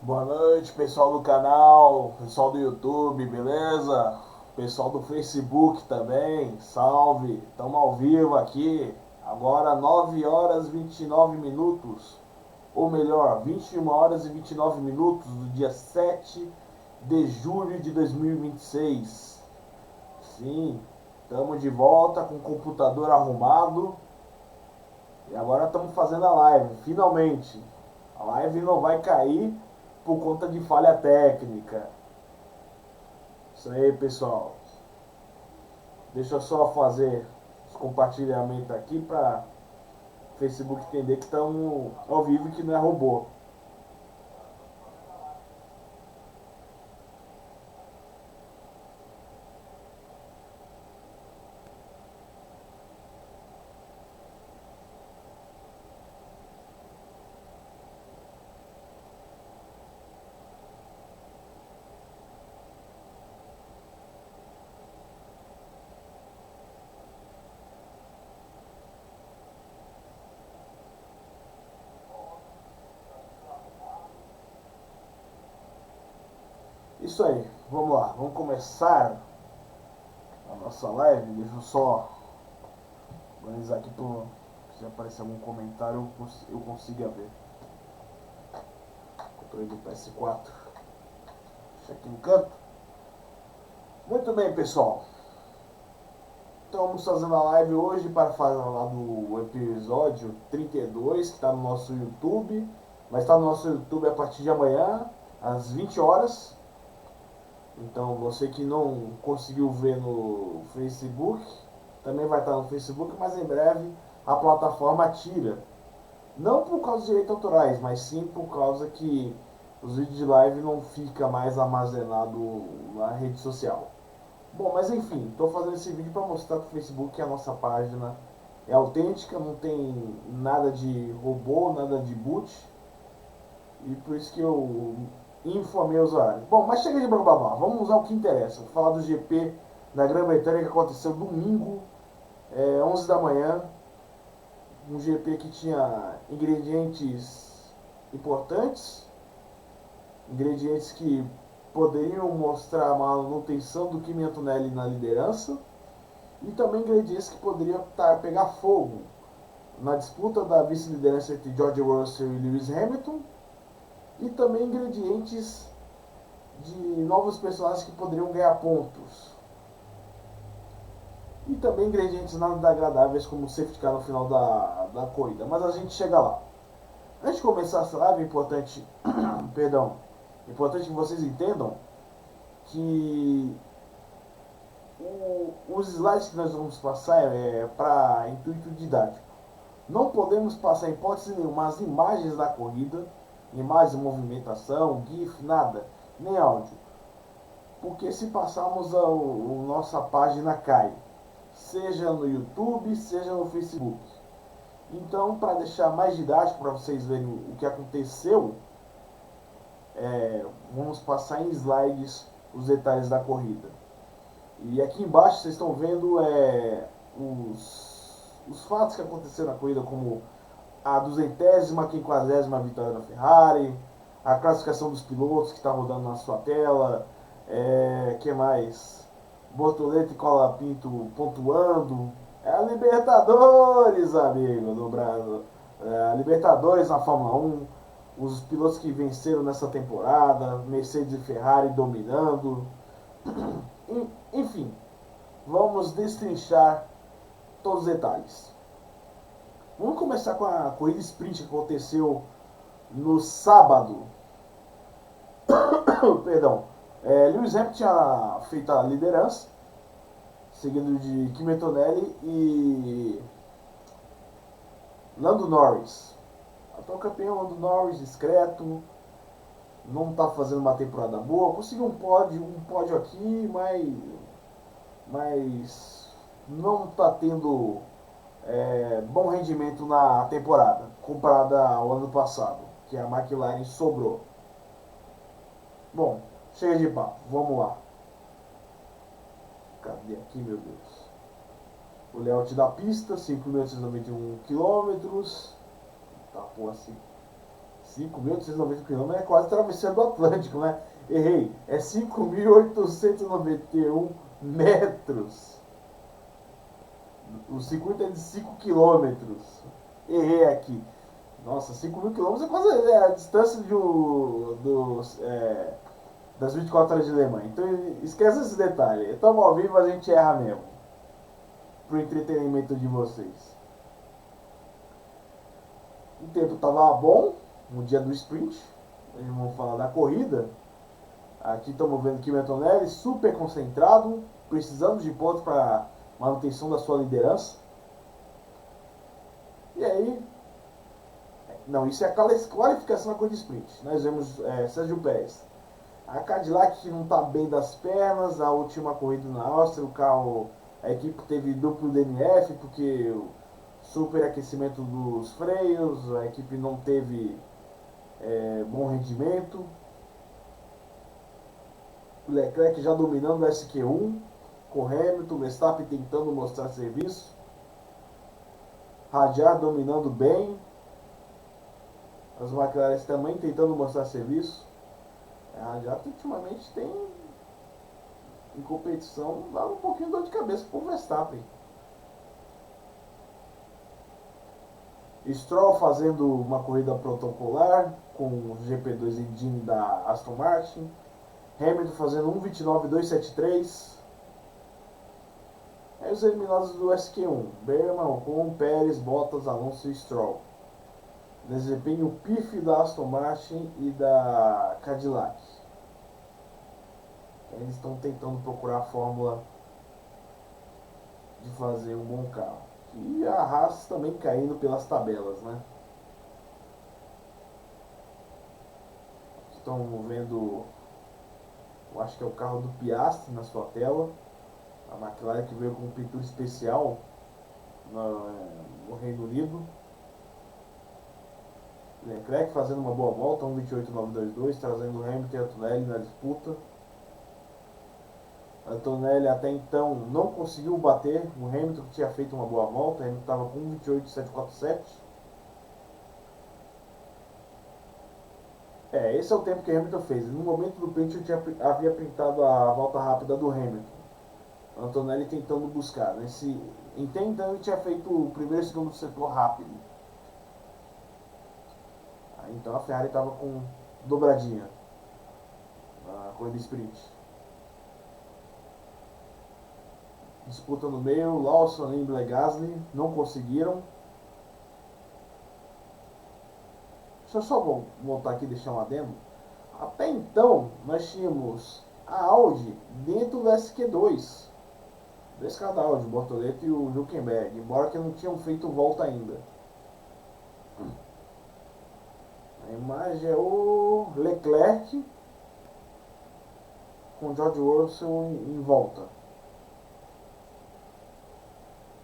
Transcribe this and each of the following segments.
Boa noite, pessoal do canal, pessoal do YouTube, beleza? Pessoal do Facebook também, salve! Estamos ao vivo aqui, agora 9 horas e 29 minutos, ou melhor, 21 horas e 29 minutos do dia 7 de julho de 2026. Sim, estamos de volta com o computador arrumado e agora estamos fazendo a live, finalmente. A live não vai cair por conta de falha técnica. Isso aí, pessoal. Deixa eu só fazer os compartilhamentos aqui para o Facebook entender que estamos ao vivo e que não é robô. Isso aí, vamos lá, vamos começar a nossa live. Deixa eu só organizar aqui para se aparecer algum comentário eu consiga ver. Controle do PS4. Deixa aqui no canto. Muito bem, pessoal. Então vamos fazendo a live hoje para falar do episódio 32, que está no nosso YouTube. Vai estar no nosso YouTube a partir de amanhã, às 20 horas. Então você que não conseguiu ver no Facebook, também vai estar no Facebook, mas em breve a plataforma tira. Não por causa dos direitos autorais, mas sim por causa que os vídeos de live não ficam mais armazenados na rede social. Bom, mas enfim, estou fazendo esse vídeo para mostrar para o Facebook que a nossa página é autêntica, não tem nada de robô, nada de boot. E por isso que eu informei os usuários. Bom, mas chega de blá blá blá, vamos usar o que interessa. Vou falar do GP na Grã-Bretanha que aconteceu domingo, 11 da manhã. Um GP que tinha ingredientes importantes, ingredientes que poderiam mostrar a manutenção do Kimi Antonelli na liderança e também ingredientes que poderiam pegar fogo na disputa da vice-liderança entre George Russell e Lewis Hamilton e também ingredientes de novos personagens que poderiam ganhar pontos e também ingredientes nada agradáveis como o safety car no final da corrida, mas a gente chega lá. Antes de começar essa live, é importante, perdão, é importante que vocês entendam que os slides que nós vamos passar é para intuito didático. Não podemos passar em hipótese nenhuma as imagens da corrida, imagens de movimentação, GIF, nada, nem áudio. Porque se passarmos a nossa página cai, seja no YouTube, seja no Facebook. Então, para deixar mais didático, para vocês verem o que aconteceu, vamos passar em slides os detalhes da corrida. E aqui embaixo vocês estão vendo os fatos que aconteceram na corrida, como a 200ª, 50ª vitória da Ferrari, a classificação dos pilotos que está rodando na sua tela, que mais? Bortoleto e Colapinto pontuando. É a Libertadores, amigo, do Brasil. A Libertadores na Fórmula 1. Os pilotos que venceram nessa temporada, Mercedes e Ferrari dominando. Enfim, vamos destrinchar todos os detalhes. Vamos começar com a corrida sprint que aconteceu no sábado. Perdão. Lewis Hamilton tinha feito a liderança, seguido de Kimi Antonelli e Lando Norris. Atual campeão Lando Norris, discreto, não está fazendo uma temporada boa, conseguiu um pódio aqui, mas não está tendo bom rendimento na temporada, comparado ao ano passado, que a McLaren sobrou. Bom, chega de papo, vamos lá. Cadê aqui, meu Deus? O layout da pista, 5.891 km. Tá, pô, assim. 5.890 quilômetros é quase travessando o Atlântico, né? Errei, é 5.891 metros. O circuito é de 5 quilômetros. Errei aqui. Nossa, 5.000 quilômetros é quase a distância das 24 horas de Le Mans. Então esquece esse detalhe. Estamos ao vivo, a gente erra mesmo. Pro entretenimento de vocês. O tempo estava bom no dia do sprint. Vamos falar da corrida. Aqui estamos vendo Kimi Antonelli super concentrado, precisando de pontos para manutenção da sua liderança. E aí, não, isso é a qualificação da corrida de sprint. Nós vemos Sérgio Pérez. A Cadillac não está bem das pernas, a última corrida na Áustria, o carro, a equipe teve duplo DNF, porque o superaquecimento dos freios, a equipe não teve bom rendimento. O Leclerc já dominando o SQ1, com Hamilton, Verstappen tentando mostrar serviço. Radiar dominando bem. As McLaren também tentando mostrar serviço. A Radiar ultimamente tem, em competição, dado um pouquinho de dor de cabeça pro Verstappen. Stroll fazendo uma corrida protocolar com o GP2 Engine da Aston Martin. Hamilton fazendo 1.29.273. Aí os eliminados do SQ1: Berman, Ocon, Pérez, Bottas, Alonso e Stroll. Desempenho pífio da Aston Martin e da Cadillac. Eles estão tentando procurar a fórmula de fazer um bom carro. E a Haas também caindo pelas tabelas, né? Estão vendo, eu acho que é o carro do Piastri na sua tela. A McLaren que veio com pintura especial no Reino Unido. Leclerc fazendo uma boa volta, 1.28.922, trazendo o Hamilton e Antonelli na disputa. Antonelli até então não conseguiu bater o Hamilton, que tinha feito uma boa volta. O Hamilton estava com 1.28.747. Esse é o tempo que o Hamilton fez. No momento do print eu havia printado a volta rápida do Hamilton. Antonelli tentando buscar. Então ele tinha feito o primeiro e segundo setor rápido. Então a Ferrari estava com dobradinha na corrida sprint. Disputa no meio, Lawson, Limble e Gasly não conseguiram. Deixa eu só voltar aqui e deixar um adendo. Até então nós tínhamos a Audi dentro do SQ2. Dois caras da Audi, o Bortoleto e o Hülkenberg, embora que não tinham feito volta ainda. A imagem é o Leclerc com George Russell em volta.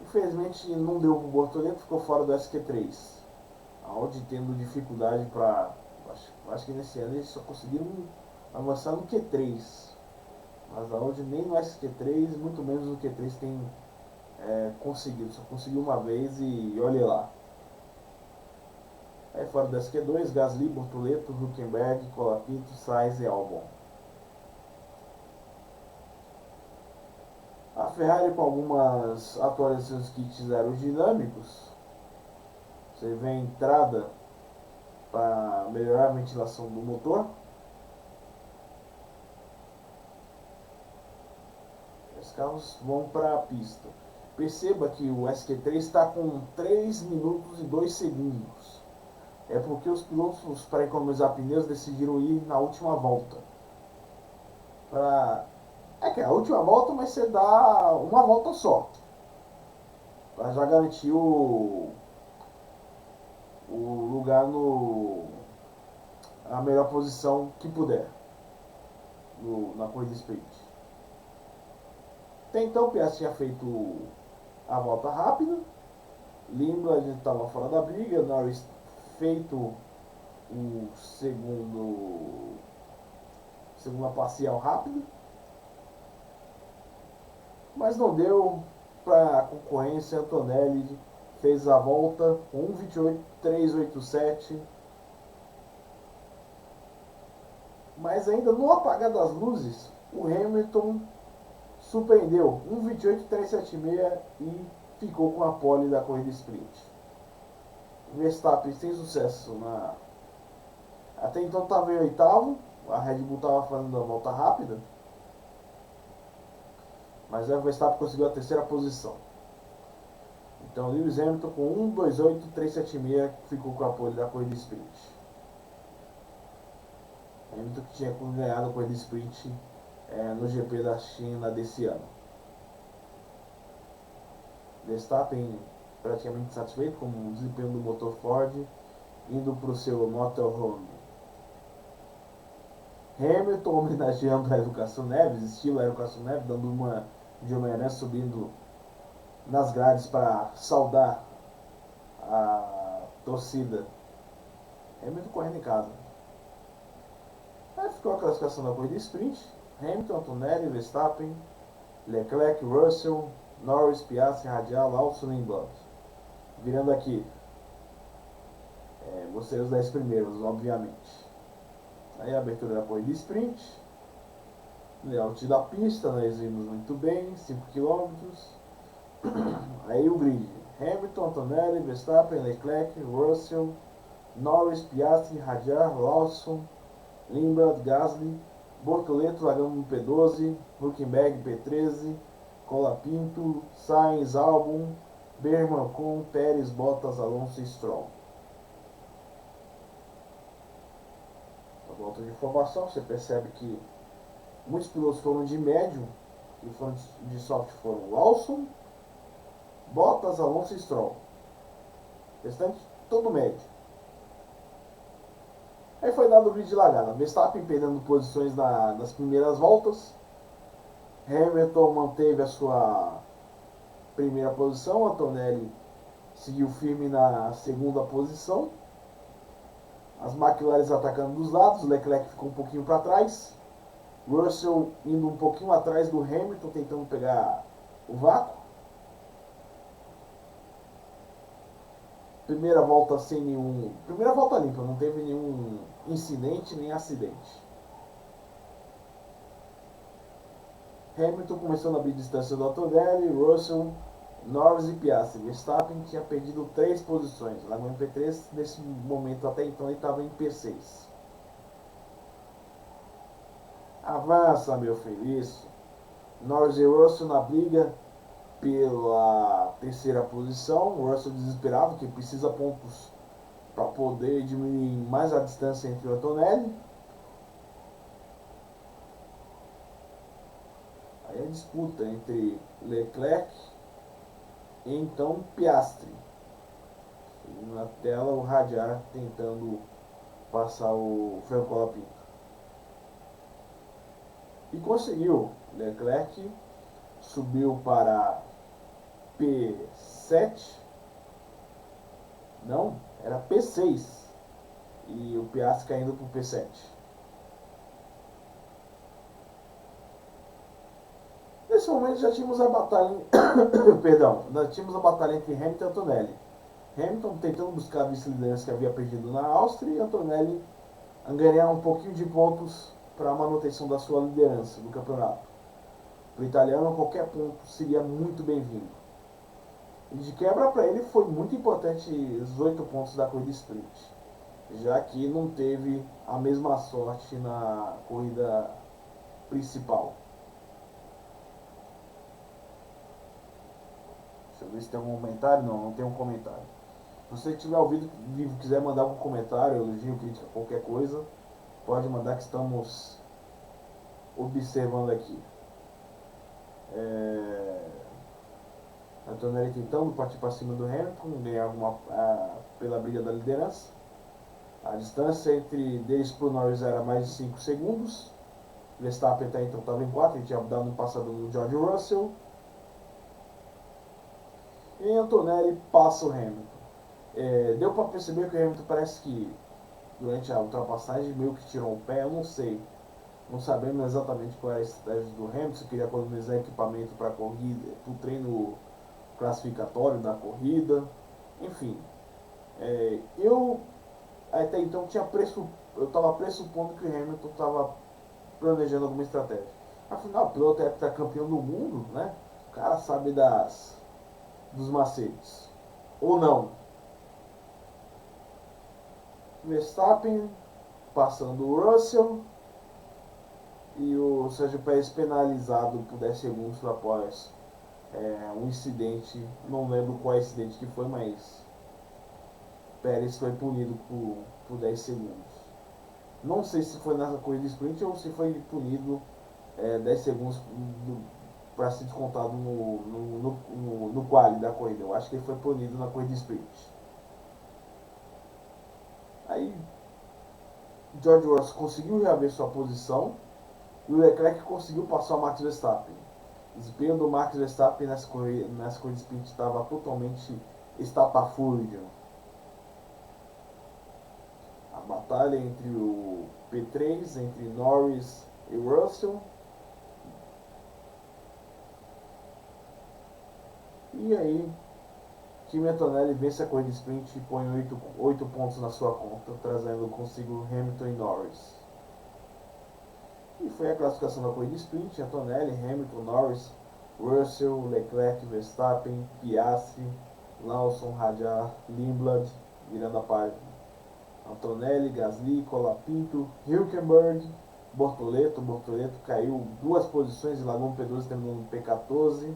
Infelizmente não deu pro Bortoleto, ficou fora do SQ3. A Audi tendo dificuldade para... Acho que nesse ano eles só conseguiram avançar no Q3. Mas a Audi nem no SQ3, muito menos no Q3 tem conseguido. Só conseguiu uma vez e olha lá. Aí fora do SQ2, Gasly, Bortoleto, Hülkenberg, Colapinto, Sainz e Albon. A Ferrari com algumas atualizações de kits aerodinâmicos. Você vê a entrada para melhorar a ventilação do motor. Os carros vão para a pista. Perceba que o SQ3 está com 3 minutos e 2 segundos. É porque os pilotos, para economizar pneus, decidiram ir na última volta. Que a última volta vai ser dar uma volta só. Para já garantir o lugar a melhor posição que puder na corrida sprint. Até então o Piastri tinha feito a volta rápida, Limba estava fora da briga, Norris feito o segunda parcial rápida, mas não deu para a concorrência. Antonelli fez a volta com 1.28.387, Mas ainda no apagar das luzes, o Hamilton surpreendeu 1,28,376 e ficou com a pole da corrida sprint. Verstappen sem sucesso até então estava em oitavo, a Red Bull estava fazendo a volta rápida, mas o Verstappen conseguiu a terceira posição. Então Lewis Hamilton com 1,28,376 ficou com a pole da corrida sprint. Hamilton que tinha ganhado a corrida sprint no GP da China desse ano. Verstappen praticamente satisfeito com o desempenho do motor Ford, indo para o seu motorhome. Hamilton homenageando a Educação Neves, estilo a Educação Neves, dando uma de Homem-Aranha subindo nas grades para saudar a torcida. Hamilton correndo em casa. Aí ficou a classificação da corrida sprint. Hamilton, Antonelli, Verstappen, Leclerc, Russell, Norris, Piastri, Radial, Alonso, Lindblad. Virando aqui. Você os 10 primeiros, obviamente. Aí a abertura da corrida sprint. Layout da pista, nós vimos muito bem, 5 km. Aí o grid. Hamilton, Antonelli, Verstappen, Leclerc, Russell, Norris, Piastri, Radial, Lawson, Lindblad, Gasly, Bortoleto largando no P12, Hülkenberg P13, Colapinto, Sainz, Albon, Bergman, Ocon, Pérez, Bottas, Alonso e Stroll. A volta de informação, você percebe que muitos pilotos foram de médio e foram de soft foram Lawson, Bottas, Alonso e Stroll. O restante todo médio. Aí foi dado o grid de largada. Verstappen perdendo posições nas primeiras voltas. Hamilton manteve a sua primeira posição. Antonelli seguiu firme na segunda posição. As McLaren atacando dos lados. Leclerc ficou um pouquinho para trás. Russell indo um pouquinho atrás do Hamilton, tentando pegar o vácuo. Primeira volta sem nenhum. Primeira volta limpa, não teve nenhum incidente nem acidente. Hamilton começou a abrir distância do Antonelli, Russell, Norris e Piastri. Verstappen tinha perdido 3 posições. Largou em P3, nesse momento até então ele estava em P6. Avança, meu filho, isso. Norris e Russell na briga pela terceira posição. O Russell desesperado, que precisa pontos para poder diminuir mais a distância entre o Antonelli. Aí a disputa entre Leclerc e então Piastri. E na tela o Radiar tentando passar o Franco Colapinto. E conseguiu. Leclerc subiu para P7. Não, era P6. E o Piastri caindo para o P7. Nesse momento já tínhamos a batalha. Perdão, nós tínhamos a batalha entre Hamilton e Antonelli. Hamilton tentando buscar a vice-liderança que havia perdido na Áustria e Antonelli ganhar um pouquinho de pontos para a manutenção da sua liderança do campeonato. Para o italiano, qualquer ponto seria muito bem-vindo. E de quebra para ele foi muito importante os 8 pontos da corrida sprint, já que não teve a mesma sorte na corrida principal. Deixa eu ver se tem algum comentário. Não tem um comentário. Se você tiver ouvido vivo, quiser mandar algum comentário, elogio, crítica, qualquer coisa, pode mandar que estamos observando aqui. Antonelli tentando partir para cima do Hamilton, ganhar pela briga da liderança. A distância entre deles para o Norris era mais de 5 segundos. Verstappen até então estava em 4, ele tinha dado um passador no George Russell. E Antonelli passa o Hamilton. Deu para perceber que o Hamilton parece que durante a ultrapassagem meio que tirou o pé, eu não sei. Não sabemos exatamente qual era a estratégia do Hamilton, se queria economizar equipamento para a corrida, para o treino classificatório da corrida. Enfim, eu até então eu estava pressupondo que o Hamilton estava planejando alguma estratégia. Afinal, o piloto é campeão do mundo, né? O cara sabe dos macetes. Ou não. Verstappen passando o Russell e o Sérgio Pérez penalizado por 10 segundos após um incidente. Não lembro qual incidente que foi, mas Pérez foi punido por 10 segundos. Não sei se foi na corrida sprint ou se foi punido 10 segundos para ser descontado no quali da corrida. Eu acho que ele foi punido na corrida sprint. Aí George Russell conseguiu reaver sua posição e o Leclerc conseguiu passar o Max Verstappen. O desempenho do Max Verstappen nessa corrida sprint estava totalmente estapafúrdio. A batalha entre o P3, entre Norris e Russell. E aí, Kimi Antonelli vence a corrida sprint e põe 8 pontos na sua conta, trazendo consigo Hamilton e Norris. E foi a classificação da corrida sprint: Antonelli, Hamilton, Norris, Russell, Leclerc, Verstappen, Piastri, Lawson, Hadjar, Lindblad, virando a página. Antonelli, Gasly, Colapinto, Hülkenberg, Bortoleto caiu 2 posições e largou no P12, terminou no P14.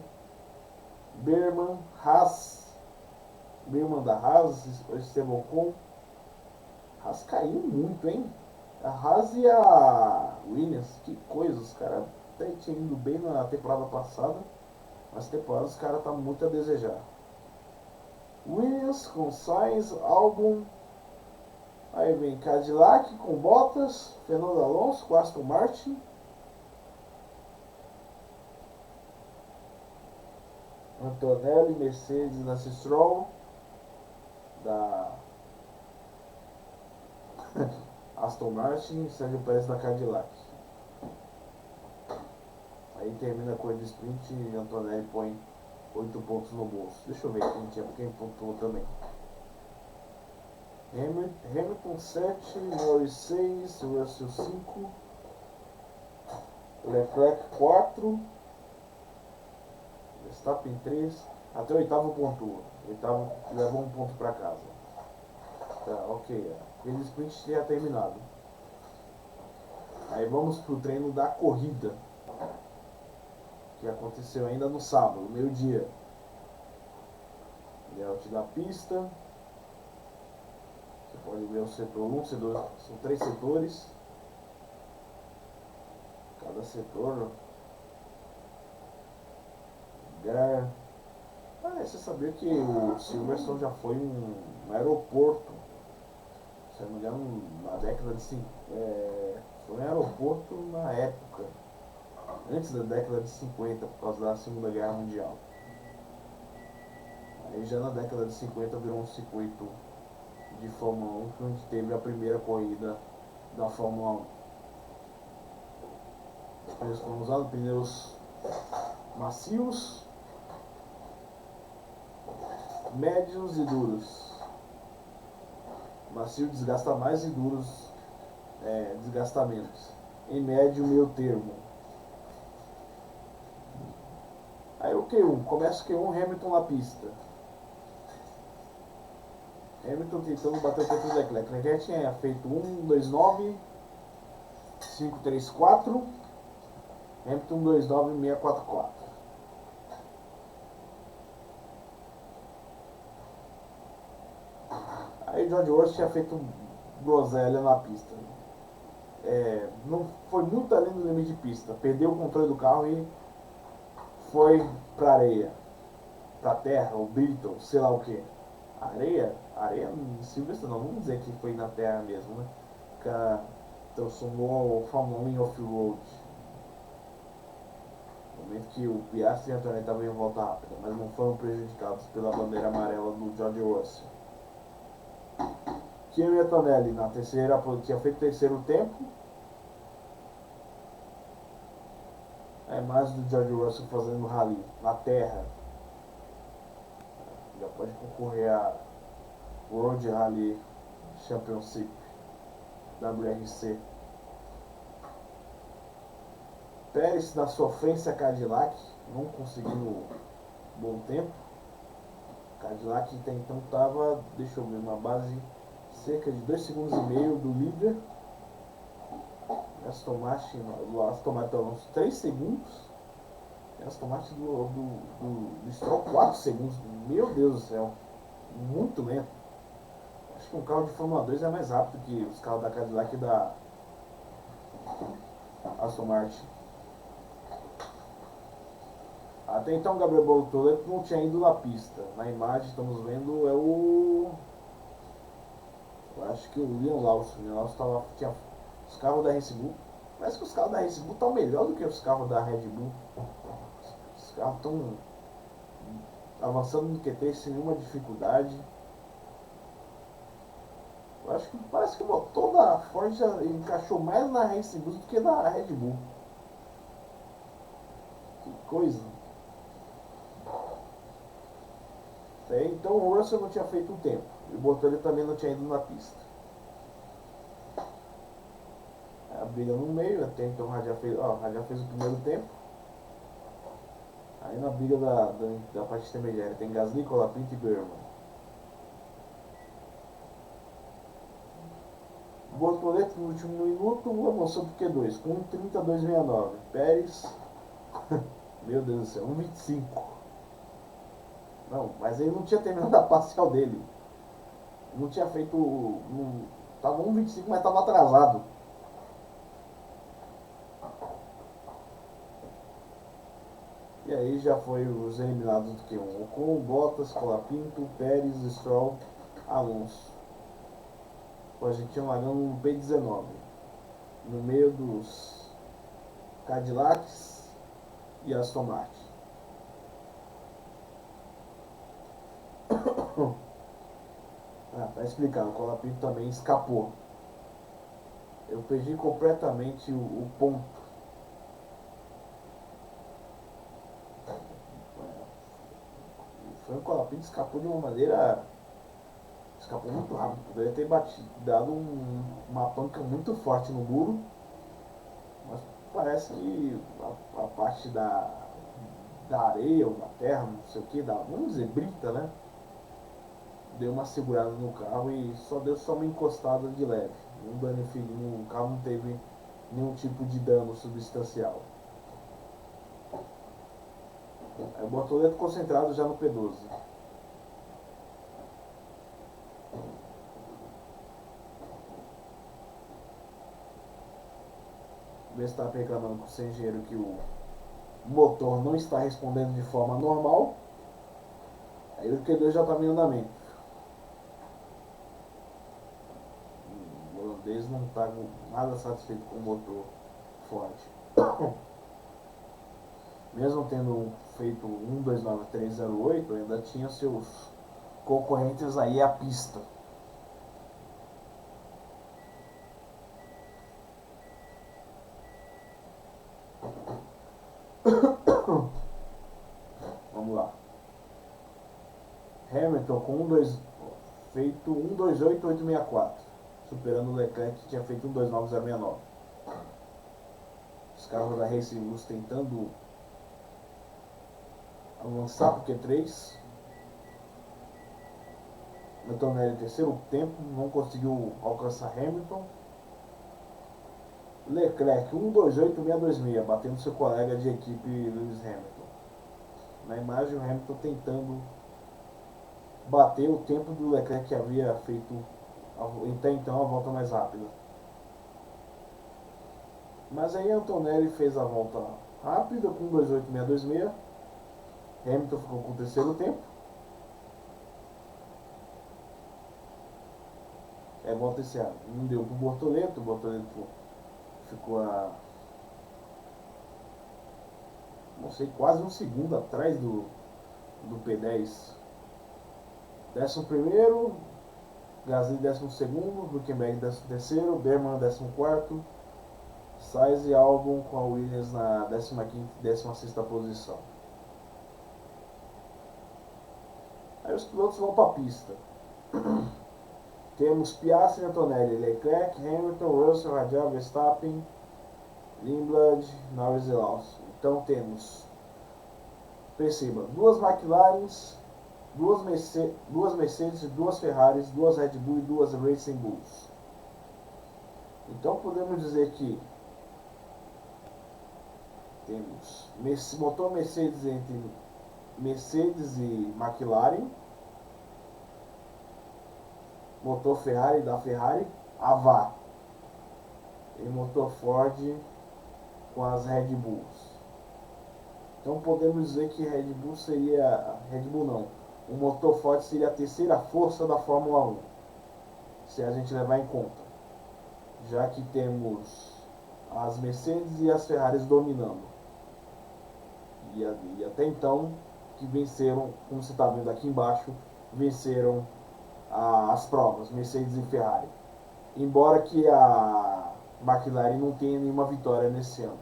Berman, Berman da Haas, Esteban Ocon. Haas caiu muito, hein? A Haas e a Williams, que coisa, os caras até tinham ido bem na temporada passada, mas temporada os caras tá muito a desejar. Williams com Sainz, Albon, aí vem Cadillac com Bottas, Fernando Alonso com Aston Martin, Antonelli, Mercedes, Lance Stroll, da Aston Martin, Sérgio Pérez da Cadillac. Aí termina a corrida sprint e Antonelli põe 8 pontos no bolso. Deixa eu ver quem pontuou também. Hamilton 7, Norris 6, Russell 5, Leclerc 4, Verstappen 3, até o oitavo pontua. O oitavo levou um ponto para casa. Tá, ok. A corrida sprint tinha terminado. Aí vamos pro treino da corrida, que aconteceu ainda no sábado, meio-dia. Layout da pista. Você pode ver o setor 1, setor 2, são 3 setores. Cada setor. Lugar. Você sabia que o Silverstone já foi um aeroporto? Se não me engano, na década de 50. Foi um aeroporto na época, antes da década de 50, por causa da Segunda Guerra Mundial. Aí já na década de 50 virou um circuito de Fórmula 1, onde teve a primeira corrida da Fórmula 1. Eles foram usando pneus macios, médios e duros. Macio desgasta mais e duros desgasta menos. Em médio, meio termo. Aí o Q1, começa o Q1, Hamilton na pista. Hamilton tentando bater o tempo do Leclerc. Leclerc tinha feito 1,29, 5,34. Hamilton 2,9, 6,44. Aí George Russell tinha feito groselha na pista. Não foi muito além do limite de pista. Perdeu o controle do carro e foi pra areia, pra terra, ou Brito, sei lá o que. Areia em Silverstone não, vamos dizer que foi na terra mesmo, né? Transformou o Fórmula 1 em off-road. No momento que o Piastri e a Antonelli estavam em volta rápida, mas não foram prejudicados pela bandeira amarela do George Russell. Kimi Antonelli na terceira, tinha feito terceiro tempo. Mais do George Russell fazendo rally na terra. Já pode concorrer a World Rally Championship, WRC. Pérez na sofrência Cadillac, não conseguindo bom tempo. Cadillac até então estava, deixa eu ver, uma base cerca de 2,5 segundos do líder. Aston Martin uns 3 segundos. Aston Martin do Stroll 4 segundos. Meu Deus do céu, muito lento. Acho que um carro de Fórmula 2 é mais rápido que os carros da Cadillac e da Aston Martin. Até então Gabriel Bortoleto não tinha ido na pista. Na imagem estamos vendo é o... Eu acho que o Leon Lawson. O Leon Lawson tinha os carros da Red Bull. Parece que os carros da Red Bull estão melhor do que os carros da Red Bull. Os carros estão avançando no Q3 sem nenhuma dificuldade. Eu acho que parece que o motor da Ford já encaixou mais na Red Bull do que na Red Bull. Que coisa. Então o Russell não tinha feito um tempo. E o Bortoleto também não tinha ido na pista. A briga no meio, até então já fez o primeiro tempo. Aí na briga da parte intermediária tem Gasly, Colapinto e Berman. Bortoleto no último minuto avançou pro Q2 com 1:32,69. Pérez, meu Deus do céu, 1:25. Não, mas ele não tinha terminado a parcial dele. Não tinha feito. Tava 1:25, mas tava atrasado. E aí já foi os eliminados do Q1. Ocon, Bottas, Colapinto, Pérez, Stroll, Alonso. A gente tinha largando no P19. No meio dos Cadillacs e Aston Martin. Tá explicado, o Colapinto também escapou. Eu perdi completamente o ponto. O Colapinto escapou de uma maneira. Escapou muito rápido. Poderia ter dado uma panca muito forte no muro. Mas parece que a parte da areia ou da terra, não sei o que, vamos dizer, brita, né? Deu uma segurada no carro e deu só uma encostada de leve. O carro não teve nenhum tipo de dano substancial. Aí o Bortoleto concentrado já no P12. Verstappen reclamando com o seu engenheiro que o motor não está respondendo de forma normal. Aí o Q2 já estava em andamento. O holandês não está nada satisfeito com o motor Ford. Mesmo tendo feito 1:29,308, ainda tinha seus concorrentes aí à pista. Vamos lá. Hamilton com feito 1:28,864, superando o Leclerc que tinha feito 1:29,069. Os carros da Racing Bulls tentando avançar para o Q3. Antonelli terceiro tempo, não conseguiu alcançar Hamilton. Leclerc 1:28,626, batendo seu colega de equipe Lewis Hamilton. Na imagem o Hamilton tentando bater o tempo do Leclerc que havia feito até então a volta mais rápida. Mas aí Antonelli fez a volta rápida com 1:28,626. Hamilton ficou com o terceiro tempo. Volta encerrada. Não deu pro Bortoleto. O Bortoleto ficou não sei, quase um segundo atrás do P10. 11º, Gasly 12º, Hülkenberg 13º, Berman 14º, Sainz e Albon com a Williams na 15ª e 16ª posição. Aí os pilotos vão para a pista. Temos Piastri, Antonelli, Leclerc, Hamilton, Russell, Rajab, Verstappen, Lindblad, Norris e Lawson. Então temos, perceba, duas McLarens, duas Mercedes, duas Ferraris, duas Red Bull e duas Racing Bulls. Então podemos dizer que temos motor Mercedes entre Mercedes e McLaren, motor Ferrari da Ferrari, Ava, e motor Ford com as Red Bulls. Então podemos dizer que Red Bull não, o motor Ford seria a terceira força da Fórmula 1, se a gente levar em conta, já que temos as Mercedes e as Ferraris dominando. E até então, que venceram, como você está vendo aqui embaixo, venceram as provas, Mercedes e Ferrari. Embora que a McLaren não tenha nenhuma vitória nesse ano.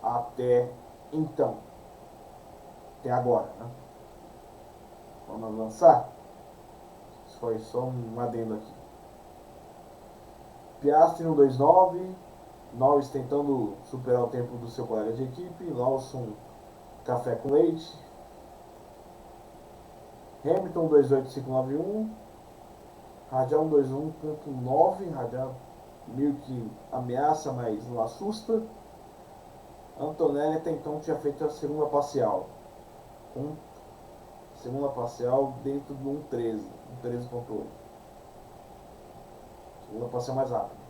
Até então. Até agora, né? Vamos avançar? Isso foi só um adendo aqui. Piastri no 2.9, Norris tentando superar o tempo do seu colega de equipe, Lawson café com leite, Hamilton 2.8.591, Radial 1.21.9, Radial meio que ameaça, mas não assusta. Antonelli até então tinha feito a segunda parcial, dentro de um 13.8, segunda parcial mais rápida.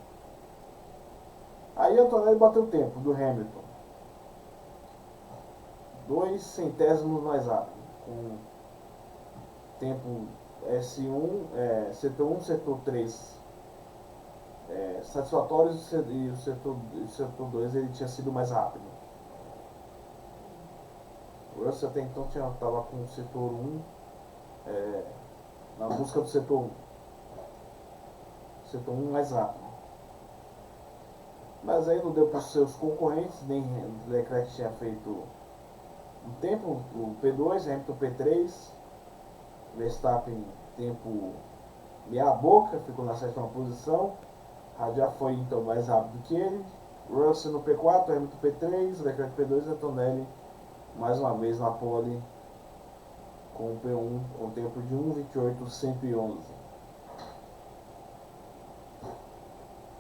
Aí Antonelli bateu o tempo do Hamilton, 2 centésimos mais rápido, com tempo S1, setor 1, setor 3 satisfatórios, e o setor 2 ele tinha sido mais rápido. O Russell até então estava com o setor 1 na busca do setor 1. Setor 1 mais rápido. Mas aí não deu para os seus concorrentes, nem Leclerc tinha feito um tempo, o P2, Hamilton P3, Verstappen tempo meia boca, ficou na sétima posição, já foi então mais rápido que ele, Russell no P4, Hamilton P3, Leclerc P2, Antonelli mais uma vez na pole com o P1 com tempo de 1:28.111.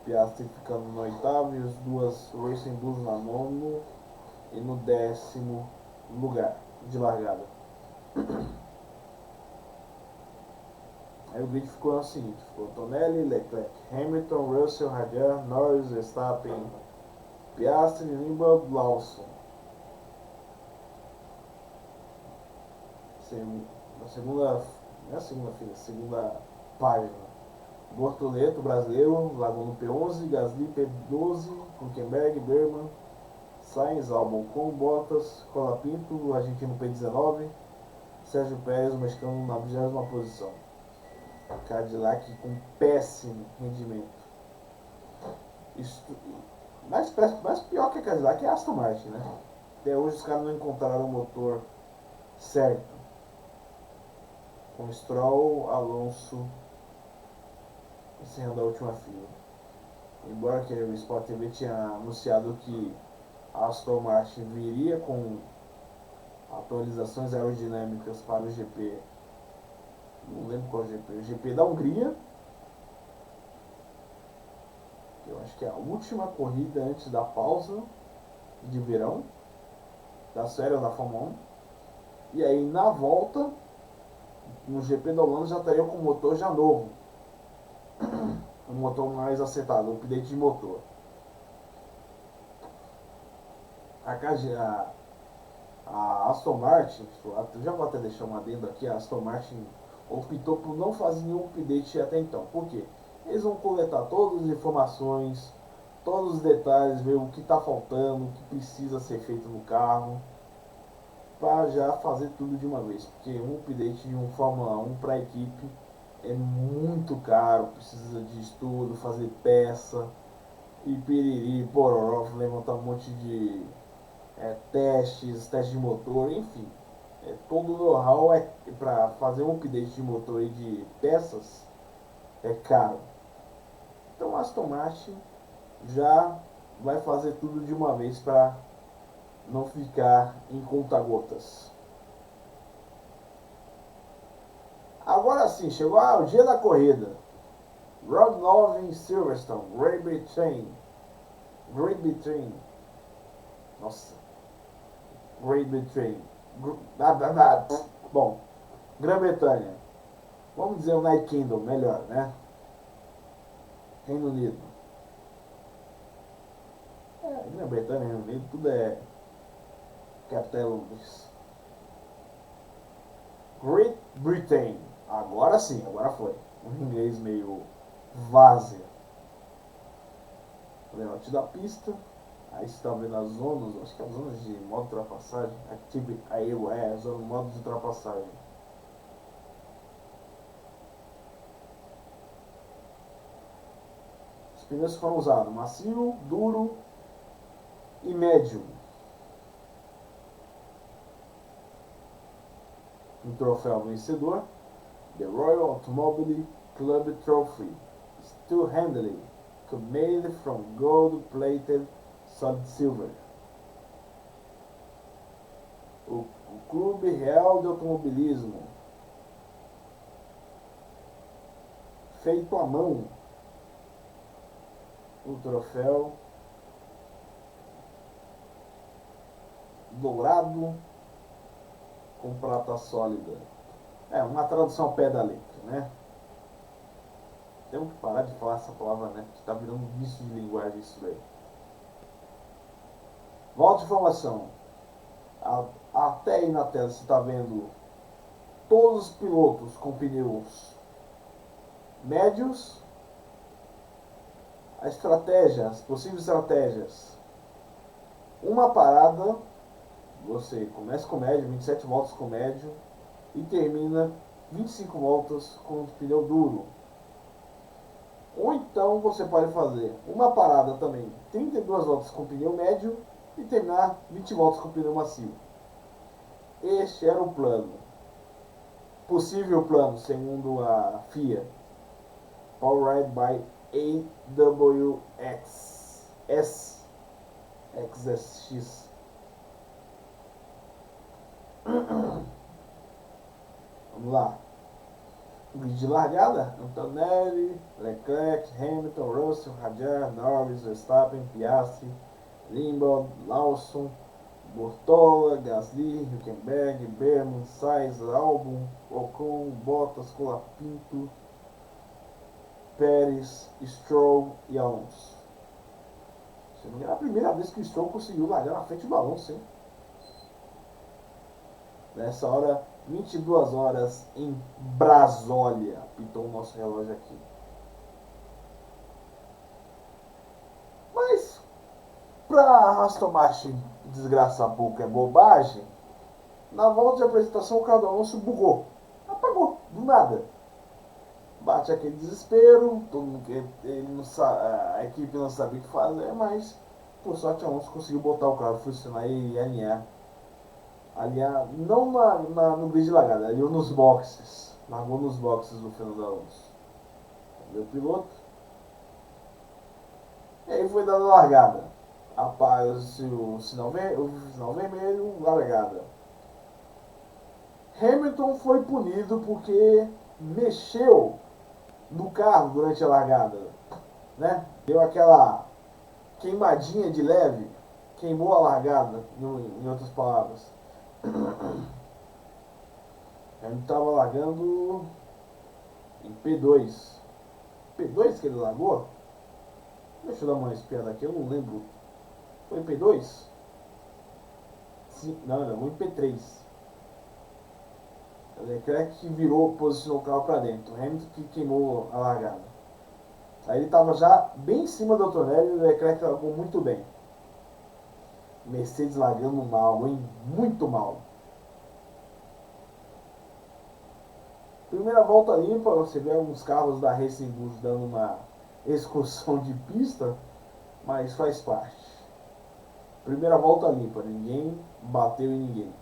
Piastri ficando no oitavo e as duas Racing Bulls na nono e no 10º lugar de largada. Aí o grid ficou assim, ficou Antonelli, Leclerc, Hamilton, Russell, Radial, Norris, Verstappen, Piastri, Lindblad, Lawson. Segunda página. Bortoleto, brasileiro, largou no P11, Gasly P12, Hülkenberg, Berman, Sainz, Albon com Bottas, Colapinto, argentino P19, Sérgio Pérez, o mexicano na 20ª posição. Cadillac com péssimo rendimento. Mas pior que a Cadillac é a Aston Martin, né? Até hoje os caras não encontraram o motor certo. Com Stroll, Alonso encerrando a última fila. Embora que o Sport TV tinha anunciado que a Aston Martin viria com atualizações aerodinâmicas para o GP, não lembro qual GP, o GP da Hungria, que eu acho que é a última corrida antes da pausa de verão da série da Fórmula 1. E aí na volta, no GP da Holanda já estaria com o motor já novo, um motor mais acertado, um update de motor. A Aston Martin, já vou até deixar um adendo aqui, a Aston Martin optou por não fazer nenhum update até então. Por quê? Eles vão coletar todas as informações, todos os detalhes, ver o que está faltando, o que precisa ser feito no carro, para já fazer tudo de uma vez. Porque um update de um Fórmula 1 para a equipe é muito caro, precisa de estudo, fazer peça, e piriri, pororó, levantar um monte de testes de motor, enfim. Todo o know-how para fazer um update de motor e de peças é caro. Então Aston Martin já vai fazer tudo de uma vez para não ficar em conta-gotas. Agora sim, chegou o dia da corrida. Road 9 em Silverstone, Great Britain. Great Britain. Nossa. Great Britain. Bom, Grã-Bretanha. Vamos dizer o United Kingdom, melhor, né? Reino Unido. Grã-Bretanha, Reino Unido, tudo é capital. Great Britain. Agora sim, agora foi. Um inglês meio várzea. Layout da pista. Aí você está vendo as zonas, acho que as zonas de modo de ultrapassagem. Active, aí a zona modo de ultrapassagem. Os pneus foram usados macio, duro e médio. Um troféu vencedor, The Royal Automobile Club Trophy, Still Handling, made from gold-plated solid silver. O Clube Real de Automobilismo, feito à mão. O troféu dourado com prata sólida. É uma tradução ao pé da letra, né? Temos que parar de falar essa palavra, né? Que tá virando um vício de linguagem isso daí. Volta de informação. Até aí na tela você está vendo todos os pilotos com pneus médios. A estratégia, as possíveis estratégias. Uma parada, você começa com médio, 27 voltas com médio e termina 25 voltas com o pneu duro. Ou então você pode fazer uma parada também, 32 voltas com pneu médio e terminar 20 voltas com pneu macio. Este era o plano. Possível plano, segundo a FIA. Powered by AWX XSX. Vamos lá. Grid de largada: Antonelli, Leclerc, Hamilton, Russell, Hadjar, Norris, Verstappen, Piastri, Limbaugh, Lawson, Bortola, Gasly, Hülkenberg, Berman, Sainz, Albon, Ocon, Bottas, Colapinto, Pérez, Stroll e Alonso. Se não me engano, é a primeira vez que o Stroll conseguiu largar na frente do Alonso, hein? Nessa hora, 22 horas em Brasólia. Apitou o nosso relógio aqui. Mas, pra Aston Martin desgraçar pouco é bobagem, na volta de apresentação o carro do Alonso bugou. Apagou, do nada. Bate aquele desespero, todo mundo ele não sabe, a equipe não sabia o que fazer, mas por sorte o Alonso conseguiu botar o carro, funcionar e alinhar. Não no grid de largada, alinhou nos boxes. Largou nos boxes do Fernando Alonso. Meu piloto. E aí foi dando largada. Após o sinal vermelho, largada. Hamilton foi punido porque mexeu no carro durante a largada, né? Deu aquela queimadinha de leve, queimou a largada, em outras palavras. Ele estava largando em P2. P2 que ele largou? Deixa eu dar uma espiada aqui, eu não lembro. Foi em P2? Sim, não, em P3. O Leclerc virou, posicionou o carro para dentro. O Hamilton que queimou a largada. Aí ele estava já bem em cima do Antonelli e o Leclerc largou muito bem. Mercedes largando mal, hein? Muito mal. Primeira volta limpa, você vê alguns carros da Racing Bulls dando uma excursão de pista, mas faz parte. Primeira volta limpa, ninguém bateu em ninguém.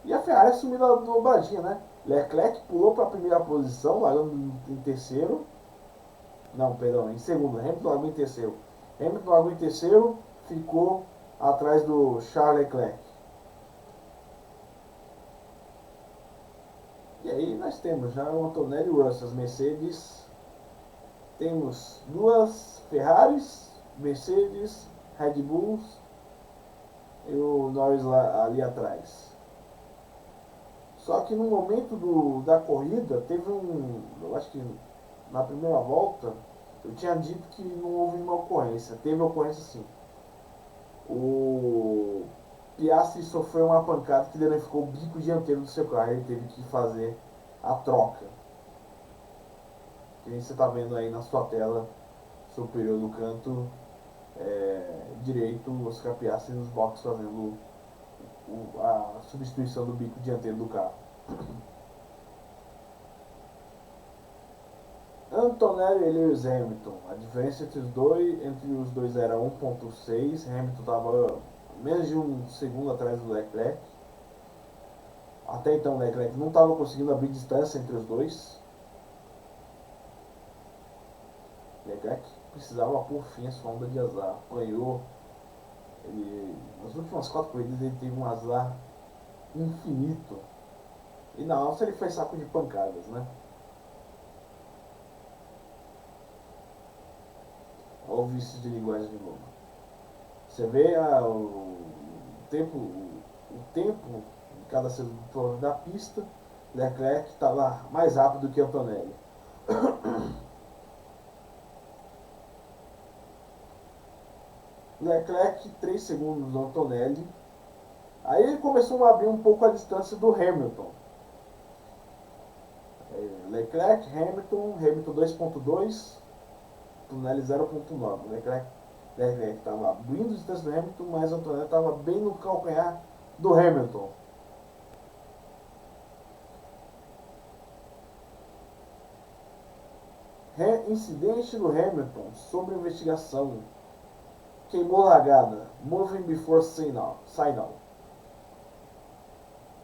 E a Ferrari assumiu a dobradinha, né? Leclerc pulou para a primeira posição, largando em terceiro, Não, perdão, em segundo. Hamilton largou em terceiro. Hamilton largou em terceiro, ficou atrás do Charles Leclerc. E aí nós temos já o Antonelli e o Russell, as Mercedes. Temos duas Ferraris, Mercedes, Red Bulls e o Norris lá, ali atrás. Só que no momento da corrida teve eu acho que na primeira volta, eu tinha dito que não houve uma ocorrência. Teve ocorrência sim. O Piastri sofreu uma pancada que danificou o bico dianteiro do seu carro. Ele teve que fazer a troca. Que você está vendo aí na sua tela superior do canto direito, os Piastri nos boxes fazendo a substituição do bico dianteiro do carro. Antonelli e Lewis Hamilton. A diferença entre os dois era 1.6. Hamilton estava menos de um segundo atrás do Leclerc. Até então o Leclerc não estava conseguindo abrir distância entre os dois. Leclerc precisava por fim a sua onda de azar. Apanhou. Nas últimas 4 corridas ele teve um azar infinito. E na Áustria ele foi saco de pancadas, né? Olha o vício de linguagem de novo. Você vê o tempo de cada setor da pista. Leclerc está lá mais rápido que Antonelli. Leclerc 3 segundos do Antonelli. Aí ele começou a abrir um pouco a distância do Hamilton. Leclerc, Hamilton 2.2, Antonelli 0.9. Leclerc estava abrindo a distância do Hamilton, mas Antonelli estava bem no calcanhar do Hamilton. Incidente do Hamilton sobre investigação. Queimou largada. Moving before signal.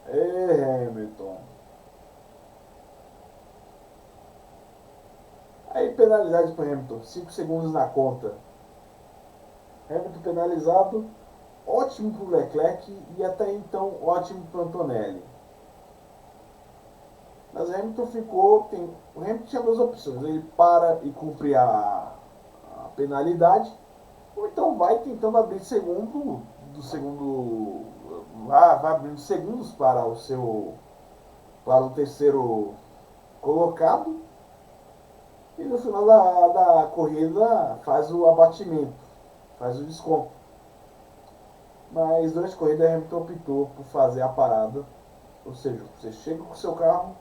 Hamilton. Aí penalidade para Hamilton. 5 segundos na conta. Hamilton penalizado. Ótimo para o Leclerc e até então ótimo para o Antonelli. Mas Hamilton o Hamilton tinha duas opções. Ele para e cumpre a penalidade. Ou então vai tentando abrir vai abrindo segundos para o terceiro colocado e no final da corrida faz o abatimento, faz o desconto. Mas durante a corrida Hamilton optou por fazer a parada, ou seja, você chega com o seu carro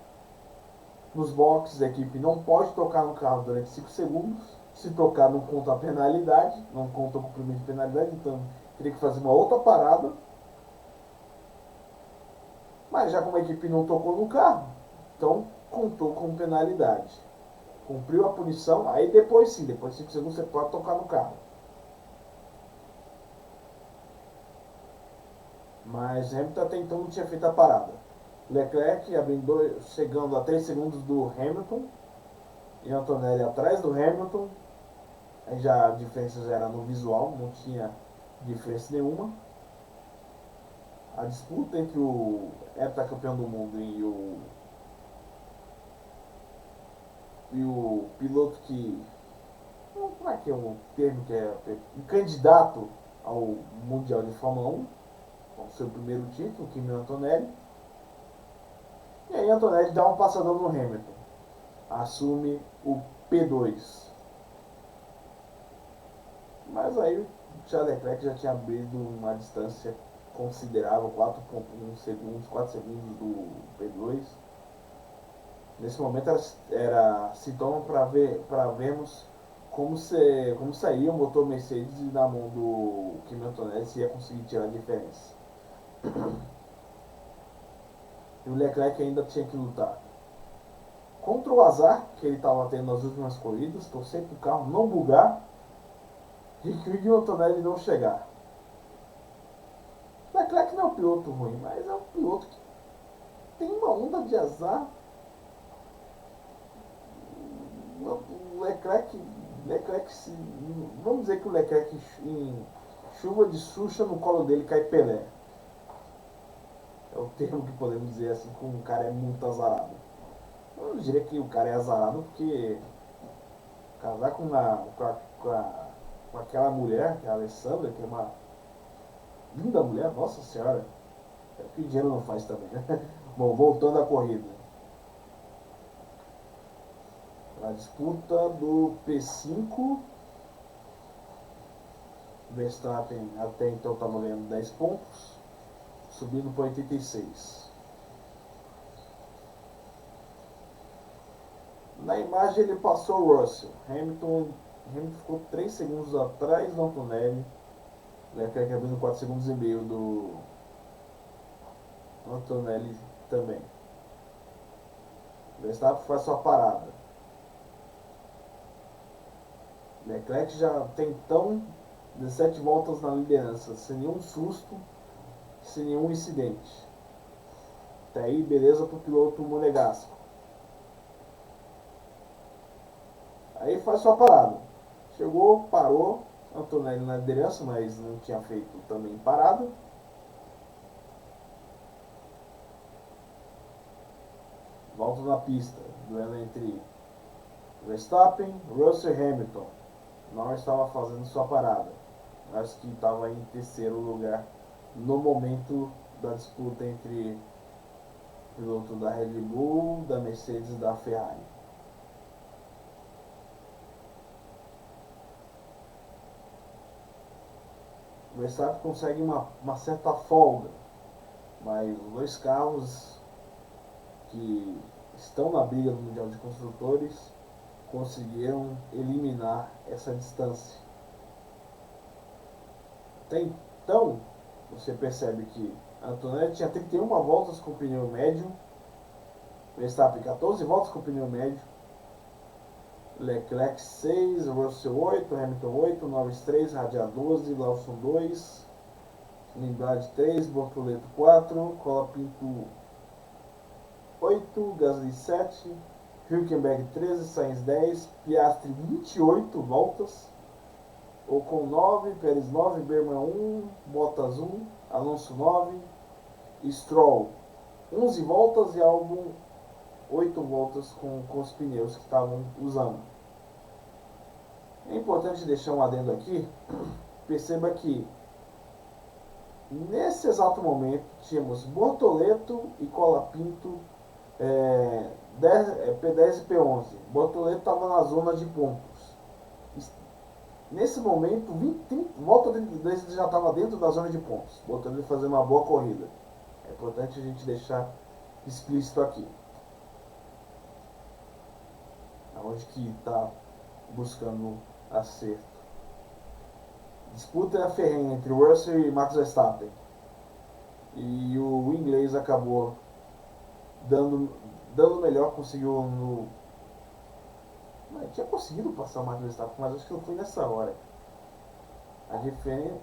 nos boxes, a equipe não pode tocar no carro durante 5 segundos. Se tocar, não conta a penalidade, não conta o cumprimento de penalidade, então teria que fazer uma outra parada. Mas já como a equipe não tocou no carro, então contou como penalidade. Cumpriu a punição, aí depois sim, depois de 5 segundos você pode tocar no carro. Mas Hamilton até então não tinha feito a parada. Leclerc chegando a 3 segundos do Hamilton e Antonelli atrás do Hamilton. Aí já a diferença já era no visual, não tinha diferença nenhuma. A disputa entre o heptacampeão do mundo e o piloto que. Como é que é o termo que é? Um candidato ao Mundial de Fórmula 1, com seu primeiro título, Kimi Antonelli. E aí Antonelli dá um passadão no Hamilton. Assume o P2. Mas aí o Charles Leclerc já tinha abrido uma distância considerável, 4.1 segundos, 4 segundos do P2. Nesse momento era sintoma para vermos como saía o motor Mercedes na mão do Kimi Antonelli, se ia conseguir tirar a diferença. E o Leclerc ainda tinha que lutar contra o azar que ele estava tendo nas últimas corridas, torcer para o carro não bugar e que o Antonelli não chegar. Leclerc não é um piloto ruim, mas é um piloto que tem uma onda de azar. O vamos dizer que o Leclerc em chuva de Xuxa no colo dele cai Pelé. É o termo que podemos dizer assim, como um cara é muito azarado. Eu não diria que o cara é azarado porque casar com aquela mulher, que é a Alessandra, que é uma linda mulher, nossa senhora, é o que o dinheiro não faz também, né? Bom, voltando à corrida. A disputa do P5, Verstappen até então estava ganhando 10 pontos, subindo para 86. Na imagem ele passou o Russell. Hamilton ficou 3 segundos atrás do Antonelli. Leclerc abrindo 4 segundos e meio do Antonelli também. Verstappen faz sua parada. Leclerc já tem então 17 voltas na liderança, sem nenhum susto, sem nenhum incidente. Até aí, beleza para o piloto monegasco. Aí faz sua parada. Chegou, parou, Antonelli na liderança, mas não tinha feito também parada. Volta na pista, duelo entre Verstappen, Russell e Hamilton. Norris estava fazendo sua parada. Norris que estava em terceiro lugar no momento da disputa entre o piloto da Red Bull, da Mercedes e da Ferrari. O Verstappen consegue uma certa folga, mas os dois carros que estão na briga do Mundial de Construtores conseguiram eliminar essa distância. Até então, você percebe que Antonelli tinha 31 voltas com pneu médio, Verstappen 14 voltas com pneu médio, Leclerc 6, Russell 8, Hamilton 8, Norris 3, Radiar 12, Lawson 2, Lindblad 3, Bortoleto 4, Colapinto 8, Gasly 7, Hülkenberg 13, Sainz 10, Piastri 28 voltas, Ocon 9, Pérez 9, Berman 1, Bottas 1, Alonso 9, Stroll 11 voltas e Albon 8 voltas com os pneus que estavam usando. É importante deixar um adendo aqui. Perceba que nesse exato momento tínhamos Bortoleto e Colapinto P10 e P11. Bortoleto estava na zona de pontos. Nesse momento, volta dele já estava dentro da zona de pontos. Bortoleto fazendo uma boa corrida. É importante a gente deixar explícito aqui. Onde que está buscando acerto. Disputa ferrenha entre Russell e Max Verstappen. E o inglês acabou dando melhor, conseguiu no... Ele tinha conseguido passar o Max Verstappen, mas acho que não foi nessa hora. A diferença...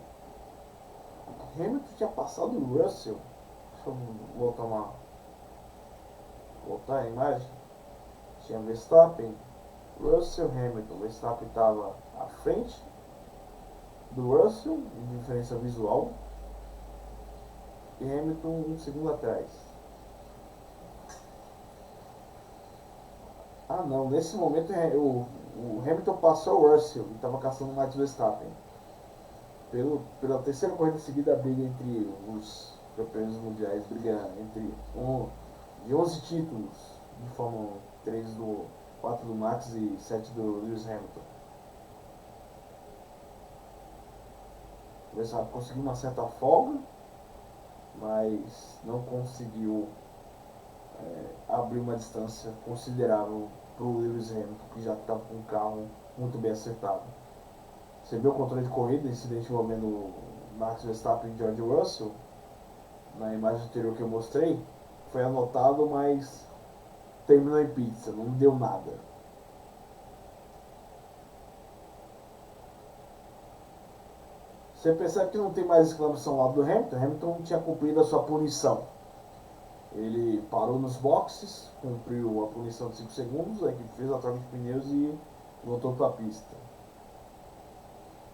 Hamilton tinha passado o Russell. Deixa eu voltar a imagem. Tinha Verstappen, Russell, Hamilton. Verstappen estava à frente do Russell, em diferença visual, e Hamilton um segundo atrás. Ah não, nesse momento o Hamilton passou o Russell e estava caçando o Max Verstappen. Pela terceira corrida seguida, a briga entre os campeões mundiais, briga de 11 títulos de Fórmula 1, 4 do Max e 7 do Lewis Hamilton. O Verstappen conseguiu uma certa folga, mas não conseguiu abrir uma distância considerável para o Lewis Hamilton, que já estava com um carro muito bem acertado. Você viu o controle de corrida, incidente envolvendo Max Verstappen e George Russell? Na imagem anterior que eu mostrei, foi anotado, mas terminou em pizza, não deu nada. Você percebe que não tem mais exclamação lá do Hamilton. Hamilton tinha cumprido a sua punição. Ele parou nos boxes, cumpriu a punição de 5 segundos, a equipe fez a troca de pneus e voltou para a pista.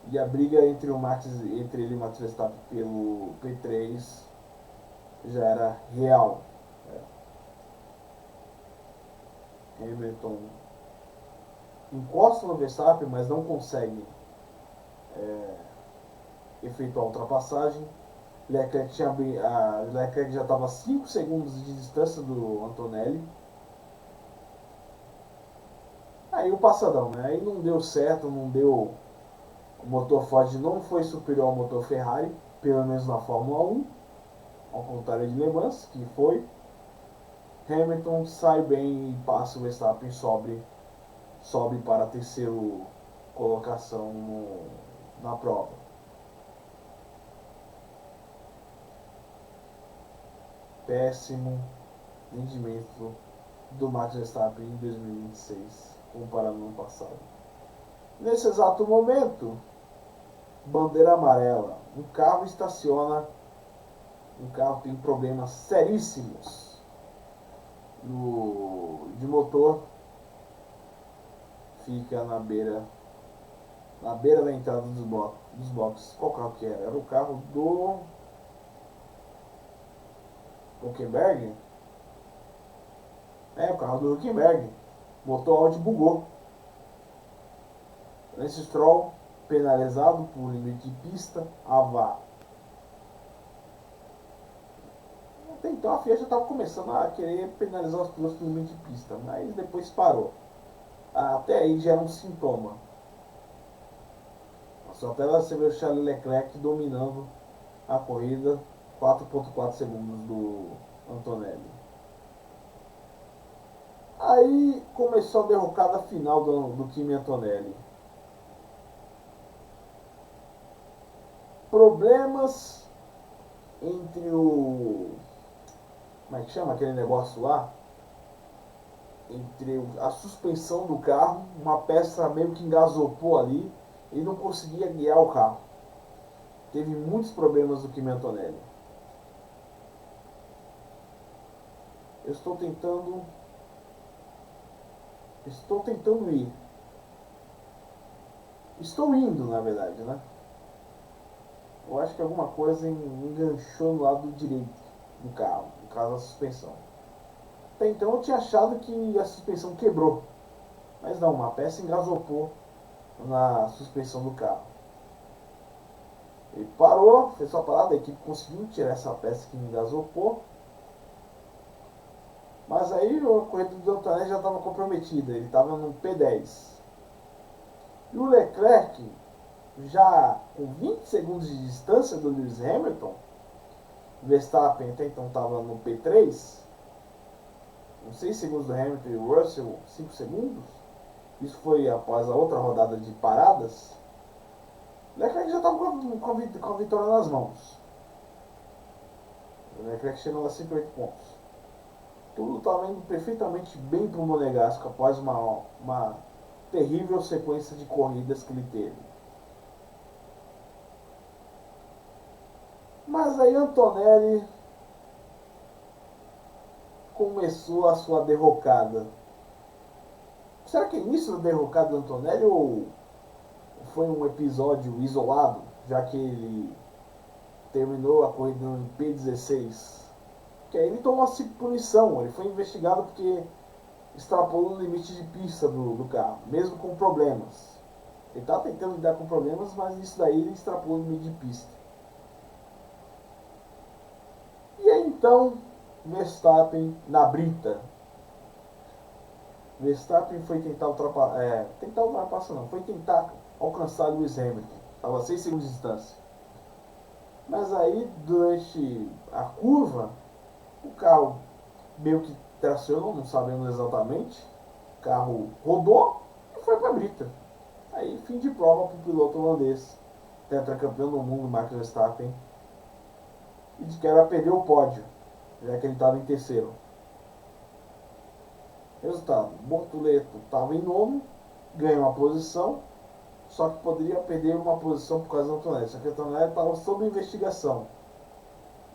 E a briga entre ele e o Max Verstappen pelo P3 já era real. Hamilton encosta no Verstappen, mas não consegue efetuar a ultrapassagem. Leclerc já estava a 5 segundos de distância do Antonelli. Aí o passadão, né? Aí não deu certo, não deu. O motor Ford não foi superior ao motor Ferrari, pelo menos na Fórmula 1, ao contrário de Le Mans, que foi. Hamilton sai bem e passa o Verstappen, sobe para a terceira colocação na prova. Péssimo rendimento do Max Verstappen em 2026, comparado no passado. Nesse exato momento, bandeira amarela. Um carro estaciona, um carro tem problemas seríssimos de motor, fica na beira da entrada dos boxes. Qual carro que era? Era o carro do Huckenberg? É, o carro do Huckenberg. O motor Audi bugou. Lance Stroll penalizado por limite de pista, a VAR. Até então a FIA já estava começando a querer penalizar os pilotos por limite de pista, mas depois parou. Até aí já era um sintoma. Só até você ver o Charles Leclerc dominando a corrida, 4,4 segundos do Antonelli. Aí começou a derrocada final do time Antonelli. Problemas entre o. Como é que chama aquele negócio lá? Entre a suspensão do carro, uma peça meio que engasopou ali e não conseguia guiar o carro. Teve muitos problemas do Kimi Antonelli. Eu estou tentando ir. Estou indo, na verdade, né? Eu acho que alguma coisa enganchou no lado direito do carro, no caso da suspensão. Até então eu tinha achado que a suspensão quebrou, mas não, uma peça engasopou na suspensão do carro. Ele parou, fez sua parada, a equipe conseguiu tirar essa peça que engasopou. Mas aí a corrida do Antonelli já estava comprometida, ele estava no P10. E o Leclerc, já com 20 segundos de distância do Lewis Hamilton, Verstappen até então estava no P3, uns 6 segundos do Hamilton e o Russell, 5 segundos. Isso foi após a outra rodada de paradas. Leclerc já estava com a vitória nas mãos. O Leclerc chegou a 108 pontos. Tudo estava indo perfeitamente bem para o Monegasco após uma terrível sequência de corridas que ele teve. Mas aí Antonelli começou a sua derrocada. Será que é isso da derrocada do Antonelli ou foi um episódio isolado, já que ele terminou a corrida no P16? Que aí ele tomou a punição, ele foi investigado porque extrapolou o limite de pista do carro, mesmo com problemas. Ele estava tentando lidar com problemas, mas isso daí ele extrapolou o limite de pista. E aí então, Verstappen na brita. Verstappen foi tentar ultrapassar não, foi tentar alcançar Lewis Hamilton. Estava a 6 segundos de distância. Mas aí, durante a curva, o carro meio que tracionou, não sabemos exatamente. O carro rodou e foi para a brita. Aí, fim de prova para o piloto holandês, tetracampeão do mundo, Max Verstappen. E de que era perder o pódio, já que ele estava em terceiro. Resultado: Bortoleto estava em nono, ganhou uma posição, só que poderia perder uma posição por causa do Antonelli. Só que o Antonelli estava sob investigação.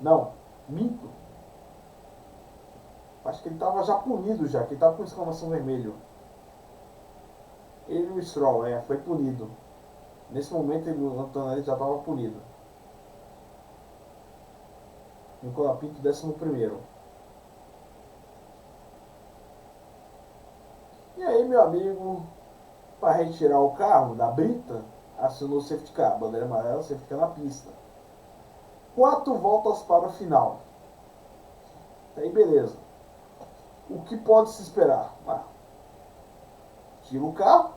Não, minto. Acho que ele estava já punido já, que ele estava com exclamação vermelho. Ele e o Stroll, foi punido. Nesse momento o Antonelli já estava punido. Nicola Pinto, 11º. E aí, meu amigo, para retirar o carro da brita, acionou o safety car. Bandeira amarela, safety car na pista. 4 voltas para o final. Aí, beleza. O que pode se esperar? Tira o carro,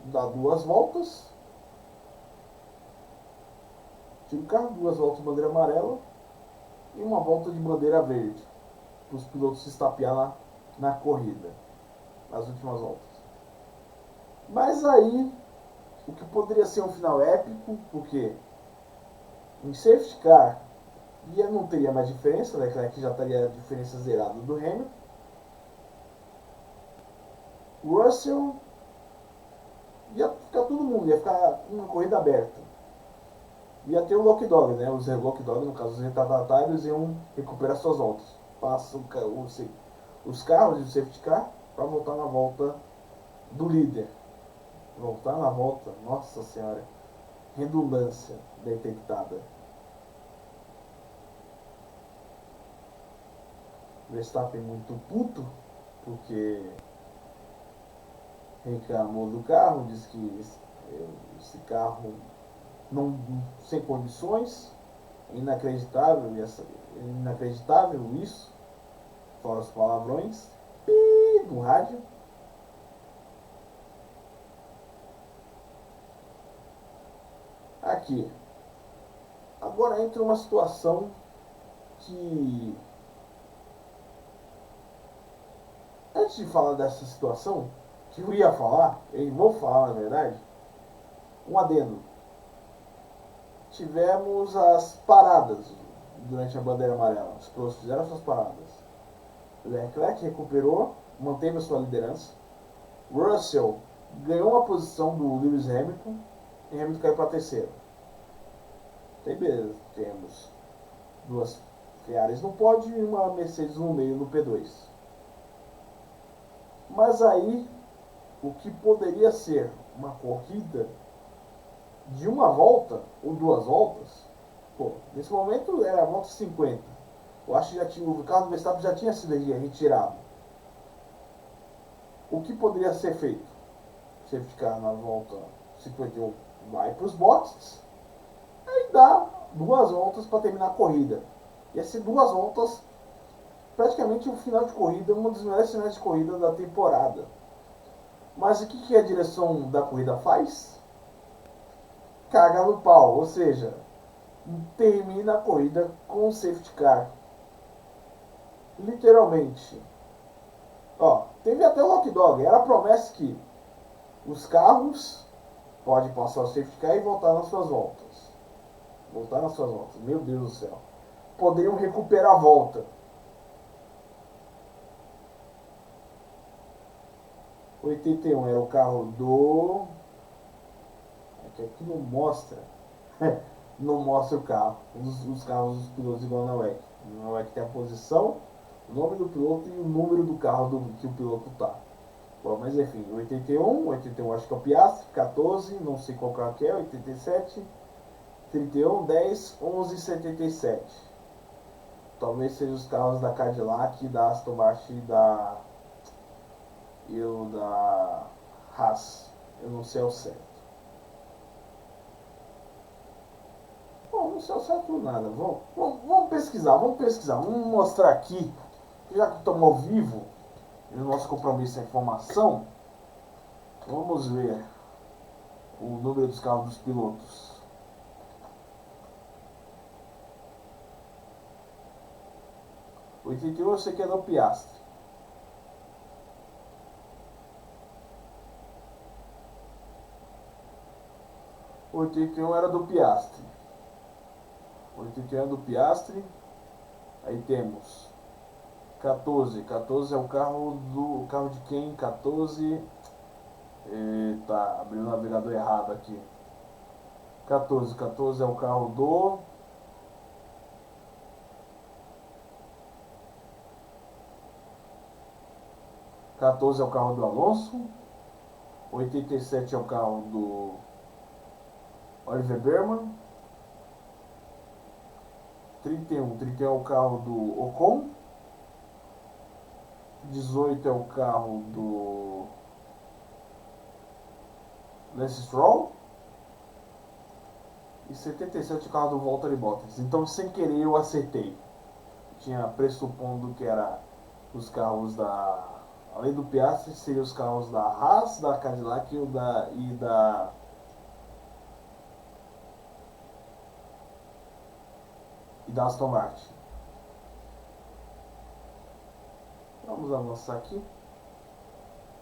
dá 2 voltas. Tira o carro, 2 voltas de bandeira amarela e uma volta de bandeira verde. Para os pilotos se estapear na corrida, nas últimas voltas. Mas aí, o que poderia ser um final épico, porque em safety car não teria mais diferença, né? Que já estaria a diferença zerada do Hamilton. Russell ia ficar todo mundo, ia ficar uma corrida aberta. Ia ter o lock dog, né? Os lock dog, no caso, os retardatários iam recuperar suas voltas. Passa os carros e o safety car para voltar na volta do líder. Voltar na volta, nossa senhora, redundância detectada. Verstappen muito puto, porque reclamou do carro, disse que esse carro não, sem condições, inacreditável isso, fora os palavrões, no rádio. Aqui, agora entra uma situação que, antes de falar dessa situação, que eu ia falar, eu vou falar na verdade, um adendo. Tivemos as paradas durante a bandeira amarela. Os pilotos fizeram suas paradas. Leclerc recuperou, manteve a sua liderança. Russell ganhou uma posição do Lewis Hamilton e Hamilton caiu para terceiro. Tem beleza, temos 2 Ferraris no pódio e uma Mercedes no meio no P2. Mas aí, o que poderia ser uma corrida de uma volta ou 2 voltas, nesse momento era a volta 50. Eu acho que o carro do Verstappen já tinha sido retirado. O que poderia ser feito? Você ficar na volta 51, vai para os boxes, aí dá 2 voltas para terminar a corrida. Ia ser 2 voltas, praticamente um final de corrida, uma das melhores finais de corrida da temporada. Mas o que a direção da corrida faz? Caga no pau, ou seja, termina a corrida com o safety car. Literalmente. Teve até o lock dog. Era a promessa que os carros podem passar o safety car e voltar nas suas voltas. Meu Deus do céu. Poderiam recuperar a volta. 81 era o carro do... Aqui não mostra. Não mostra o carro. Os carros dos pilotos igual na WEC. Na WEC tem a posição, o nome do piloto e o número do carro que o piloto tá. Bom, mas enfim, 81 acho que é o Piastri, 14, não sei qual carro que é, 87, 31, 10, 11, 77. Talvez sejam os carros da Cadillac, da Aston Martin e o da Haas. Eu não sei ao certo. Bom, não sei ao certo nada. Vamos pesquisar. Vamos mostrar aqui, já que estamos ao vivo, e o nosso compromisso é informação, vamos ver o número dos carros dos pilotos. 81 eu sei que é do Piastri. 81 era do Piastri. 81 é do Piastri. Aí temos 14. 14 é o carro de quem? 14. Eita, abri o navegador errado aqui. 14 é o carro do... 14 é o carro do Alonso. 87 é o carro do Oliver Berman. 31 é o carro do Ocon. 18 é o carro do Lance Stroll. E 77 é o carro do Valtteri Bottas. Então, sem querer, eu acertei. Tinha pressupondo que era os carros da... Além do Piastri, seriam os carros da Haas, da Cadillac e da Aston Martin. Vamos avançar aqui.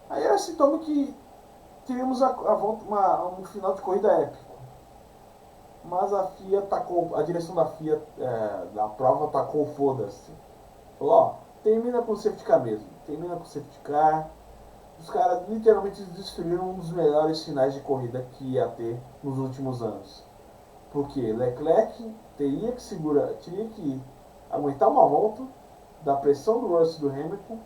Aí era sintoma que teríamos a volta, um final de corrida épico. Mas a FIA tacou, a direção da FIA da prova tacou foda-se. Falou, ó, termina com o safety car mesmo. Termina com o safety car. Os caras literalmente destruíram um dos melhores finais de corrida que ia ter nos últimos anos. Porque Leclerc teria que aguentar uma volta da pressão do Russell e do Hamilton.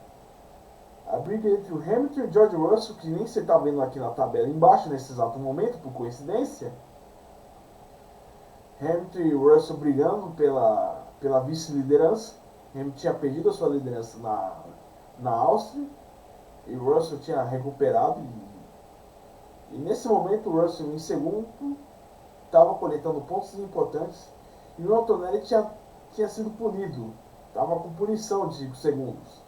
A briga entre o Hamilton e o George Russell, que nem você está vendo aqui na tabela embaixo nesse exato momento, por coincidência. Hamilton e Russell brigando pela vice-liderança. Hamilton tinha perdido a sua liderança na Áustria e o Russell tinha recuperado. E nesse momento o Russell em segundo estava coletando pontos importantes e o Antonelli tinha sido punido. Estava com punição de 5 segundos.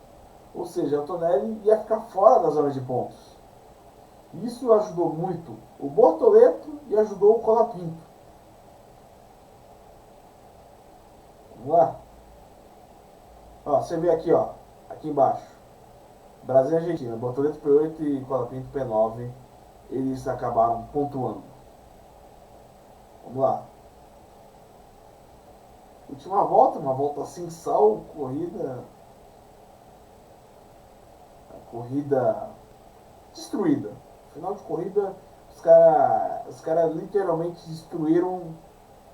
Ou seja, o Antonelli ia ficar fora da zona de pontos. Isso ajudou muito o Bortoleto e ajudou o Colapinto. Vamos lá. Ó, você vê aqui, ó, aqui embaixo. Brasil e Argentina, Bortoleto P8 e Colapinto P9. Eles acabaram pontuando. Vamos lá. Última volta, uma volta sem sal, corrida destruída. Final de corrida, os cara literalmente destruíram.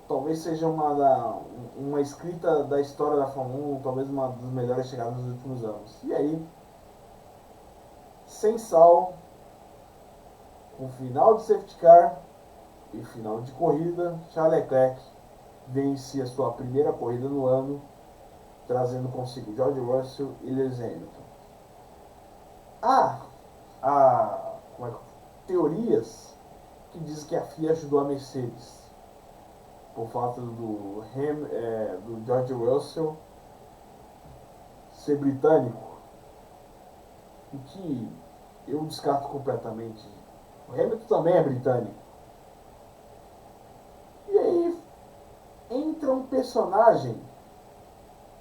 Talvez seja uma escrita da história da Fórmula 1, talvez uma das melhores chegadas dos últimos anos. E aí, sem sal, com final de safety car e final de corrida, Charles Leclerc vence a sua primeira corrida no ano, trazendo consigo George Russell e Lewis Hamilton. Teorias que dizem que a FIA ajudou a Mercedes por falta do George Russell ser britânico, o que eu descarto completamente. O Hamilton também é britânico. E aí entra um personagem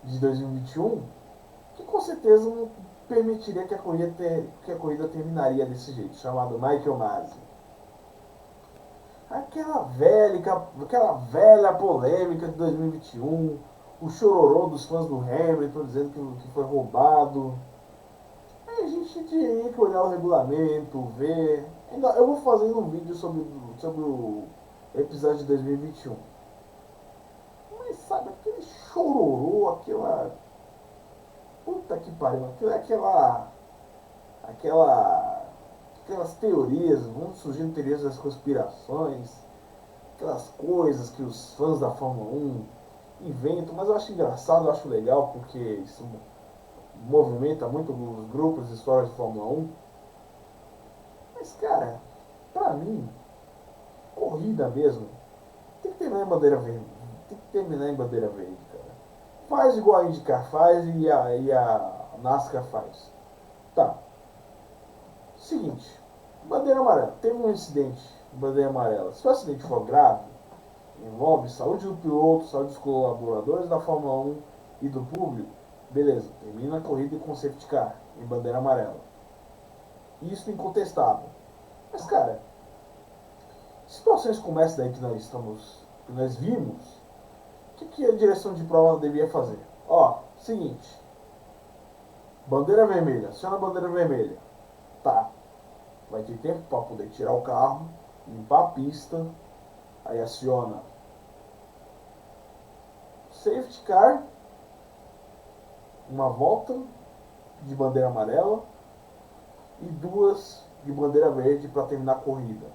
de 2021 que com certeza não permitiria que a corrida terminaria desse jeito, chamado Michael Masi. Aquela velha polêmica de 2021, o chororô dos fãs do Hamilton dizendo que foi roubado. Aí a gente teria que olhar o regulamento, ver. Eu vou fazendo um vídeo sobre o episódio de 2021. Mas sabe, aquele chororô, aquela. Puta que pariu, aquelas teorias, vão surgindo teorias das conspirações, aquelas coisas que os fãs da Fórmula 1 inventam, mas eu acho engraçado, eu acho legal, porque isso movimenta muito os grupos de história de Fórmula 1. Mas, cara, pra mim, corrida mesmo, tem que terminar em bandeira verde. Tem que terminar em bandeira verde, cara. Faz igual a IndyCar faz e a NASCAR faz. Tá. Seguinte, bandeira amarela. Teve um incidente, bandeira amarela. Se o acidente for grave, envolve saúde do piloto, saúde dos colaboradores da Fórmula 1 e do público, beleza, termina a corrida com safety car, em bandeira amarela. Isso incontestável. Mas, cara, situações como essa daí que nós vimos, o que a direção de prova devia fazer? Ó, seguinte, bandeira vermelha, aciona a bandeira vermelha. Tá, vai ter tempo para poder tirar o carro, limpar a pista, aí aciona safety car, uma volta de bandeira amarela e 2 de bandeira verde para terminar a corrida.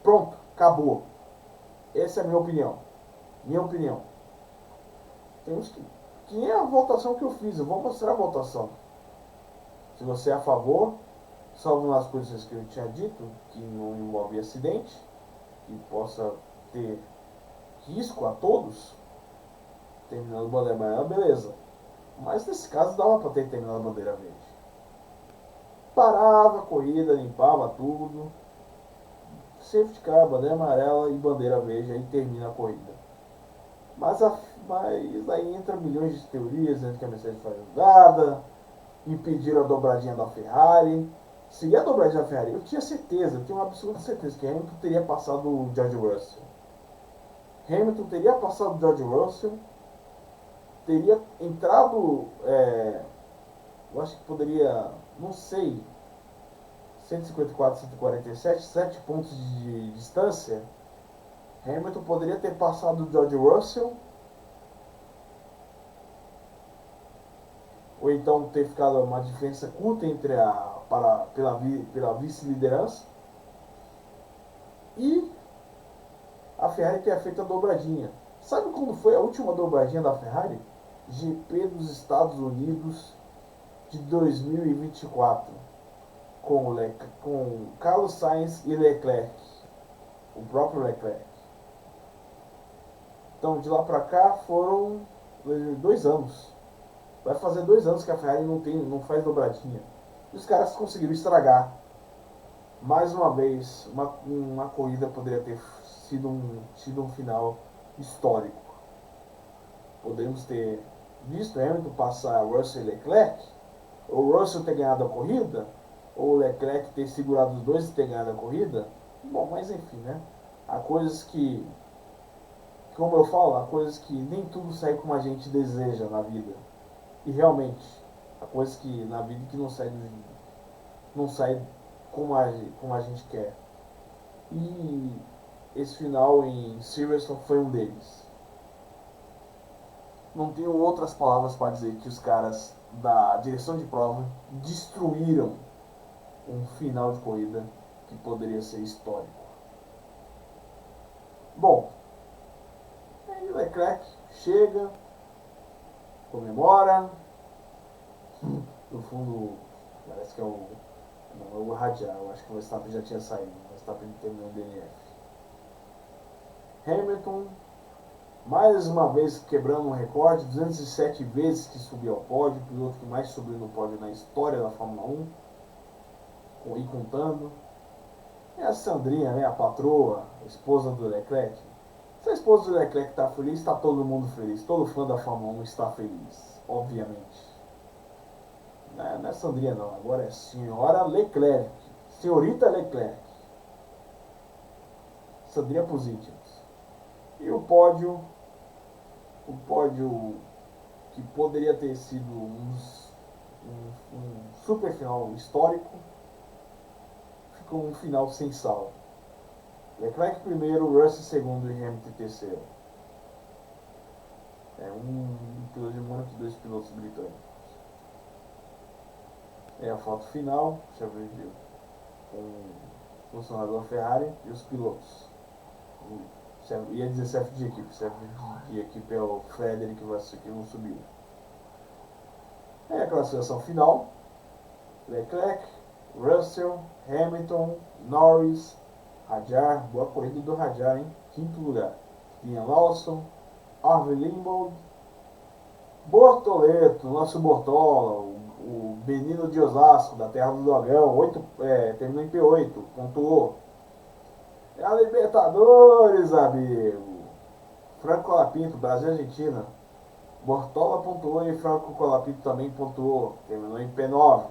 Pronto, acabou. Essa é a minha opinião. Minha opinião. Temos que nem a votação que eu fiz. Eu vou mostrar a votação. Se você é a favor, salvo nas coisas que eu tinha dito, que não envolve acidente, que possa ter risco a todos, terminando bandeira amarela, beleza. Mas nesse caso dava para ter terminado a bandeira verde. Parava a corrida, limpava tudo. Safety car, bandeira amarela e bandeira verde, aí termina a corrida. Mas aí entra milhões de teorias, dizendo que a Mercedes foi ajudada, impediram a dobradinha da Ferrari. Se a dobradinha da Ferrari, eu tinha certeza, eu tinha uma absoluta certeza que Hamilton teria passado o George Russell. Hamilton teria passado o George Russell, teria entrado, eu acho que poderia, não sei, 154, 147, 7 pontos de distância. Hamilton poderia ter passado o George Russell, ou então ter ficado uma diferença curta entre pela vice-liderança, e a Ferrari ter feito a dobradinha. Sabe quando foi a última dobradinha da Ferrari? GP dos Estados Unidos de 2024, com Carlos Sainz e Leclerc, o próprio Leclerc. Então de lá pra cá foram 2 anos. Vai fazer 2 anos que a Ferrari não faz dobradinha. E os caras conseguiram estragar. Mais uma vez, uma corrida poderia ter sido um final histórico. Podemos ter visto Hamilton passar Russell e Leclerc, ou Russell ter ganhado a corrida, ou Leclerc ter segurado os dois e ter ganhado a corrida. Bom, mas enfim, né? Há coisas que, como eu falo, há coisas que nem tudo sai como a gente deseja na vida. E realmente, há coisas que na vida que não sai como a gente quer. E esse final em Silverstone foi um deles. Não tenho outras palavras para dizer que os caras da direção de prova destruíram um final de corrida que poderia ser histórico. Bom, aí Leclerc chega, comemora. No fundo, parece que é o. Não, é o Radial. Eu acho que o Verstappen já tinha saído. O Verstappen terminou o DNF. Hamilton, mais uma vez quebrando um recorde, 207 vezes que subiu ao pódio, o piloto que mais subiu no pódio na história da Fórmula 1, e contando. E a Sandrinha, né, a patroa, a esposa do Leclerc. Se a esposa do Leclerc está feliz, está todo mundo feliz. Todo fã da Fórmula 1 está feliz, obviamente. Não é Sandrinha não, agora é Senhora Leclerc. Senhorita Leclerc. Sandrinha para os íntimos. E o pódio que poderia ter sido um super final histórico, ficou um final sem sal. Leclerc primeiro, Russell segundo e Hamilton terceiro. É um piloto de Mônaco e 2 pilotos britânicos. É a foto final, já viu, com o funcionário da Ferrari e os pilotos. Ia dizer chefe de equipe, chefe de equipe é o Frederic que não subiu. É a classificação final: Leclerc, Russell, Hamilton, Norris, Hadjar, boa corrida do Hadjar, hein? Quinto lugar. Ian Lawson, Harvey Limbaugh, Bortoleto, nosso Bortola, o menino de Osasco, da terra do Dogão, terminou em P8, pontuou. É a Libertadores, amigo. Franco Colapinto, Brasil e Argentina. Bortola pontuou e Franco Colapinto também pontuou. Terminou em P9.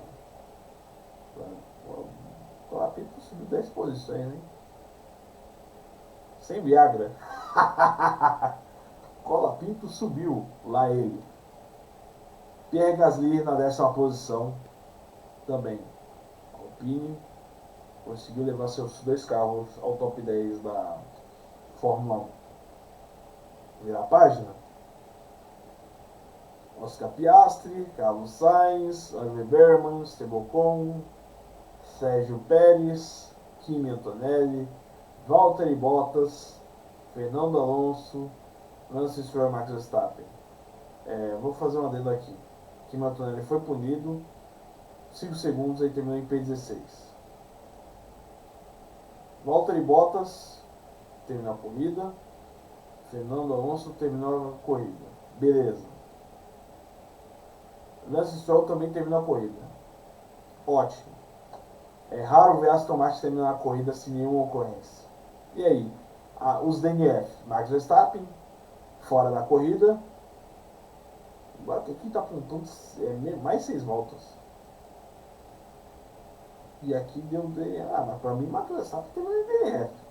Colapinto subiu 10 posições, hein? Sem Viagra. Colapinto subiu, lá ele. Pierre Gasly na 10ª posição também. Alpine conseguiu levar seus 2 carros ao top 10 da Fórmula 1. Virar a página. Oscar Piastri, Carlos Sainz, Oliver Berman, Esteban Ocon, Sérgio Pérez, Kimi Antonelli, Valtteri Bottas, Fernando Alonso, Lance Stroll e Max Verstappen. Vou fazer um adendo aqui. Kimi Antonelli foi punido 5 segundos e terminou em P16. Valtteri Bottas terminou a corrida. Fernando Alonso terminou a corrida. Beleza. Lance Stroll também terminou a corrida. Ótimo. É raro ver Aston Martin terminar a corrida sem nenhuma ocorrência. E aí? Os DNF. Max Verstappen, fora da corrida. Aqui está apontando mais 6 voltas. E aqui deu DNF. Mas para mim, Max Verstappen terminou em DNF.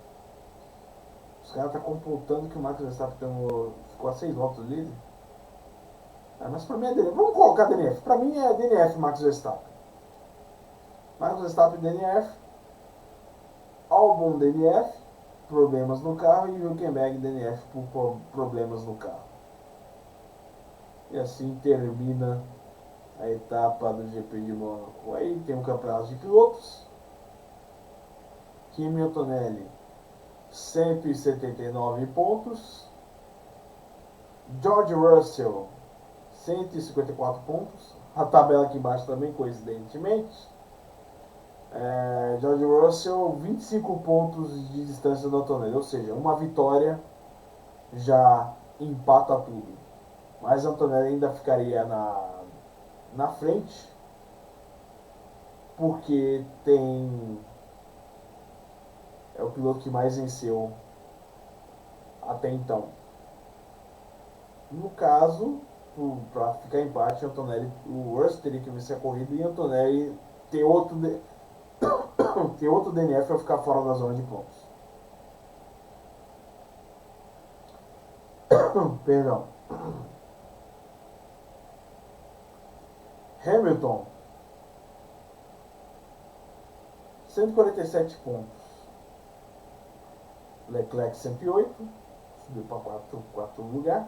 Os caras estão computando que o Max Verstappen ficou a 6 voltas dele. Mas para mim é DNF. Vamos colocar DNF. Para mim é DNF Max Verstappen. Max Verstappen DNF. Albon DNF. Problemas no carro. E Hülkenberg DNF por problemas no carro. E assim termina a etapa do GP de Mônaco. Aí tem um campeonato de pilotos. Kimi Antonelli, 179 pontos. George Russell, 154 pontos. A tabela aqui embaixo também, coincidentemente. George Russell, 25 pontos de distância do Antonelli. Ou seja, uma vitória já empata tudo. Mas Antonelli ainda ficaria na frente, porque é o piloto que mais venceu até então. No caso, para ficar empate, o Russell teria que vencer a corrida e Antonelli ter outro DNF para ficar fora da zona de pontos. Perdão. Hamilton, 147 pontos. Leclerc, 108, subiu para quarto lugar.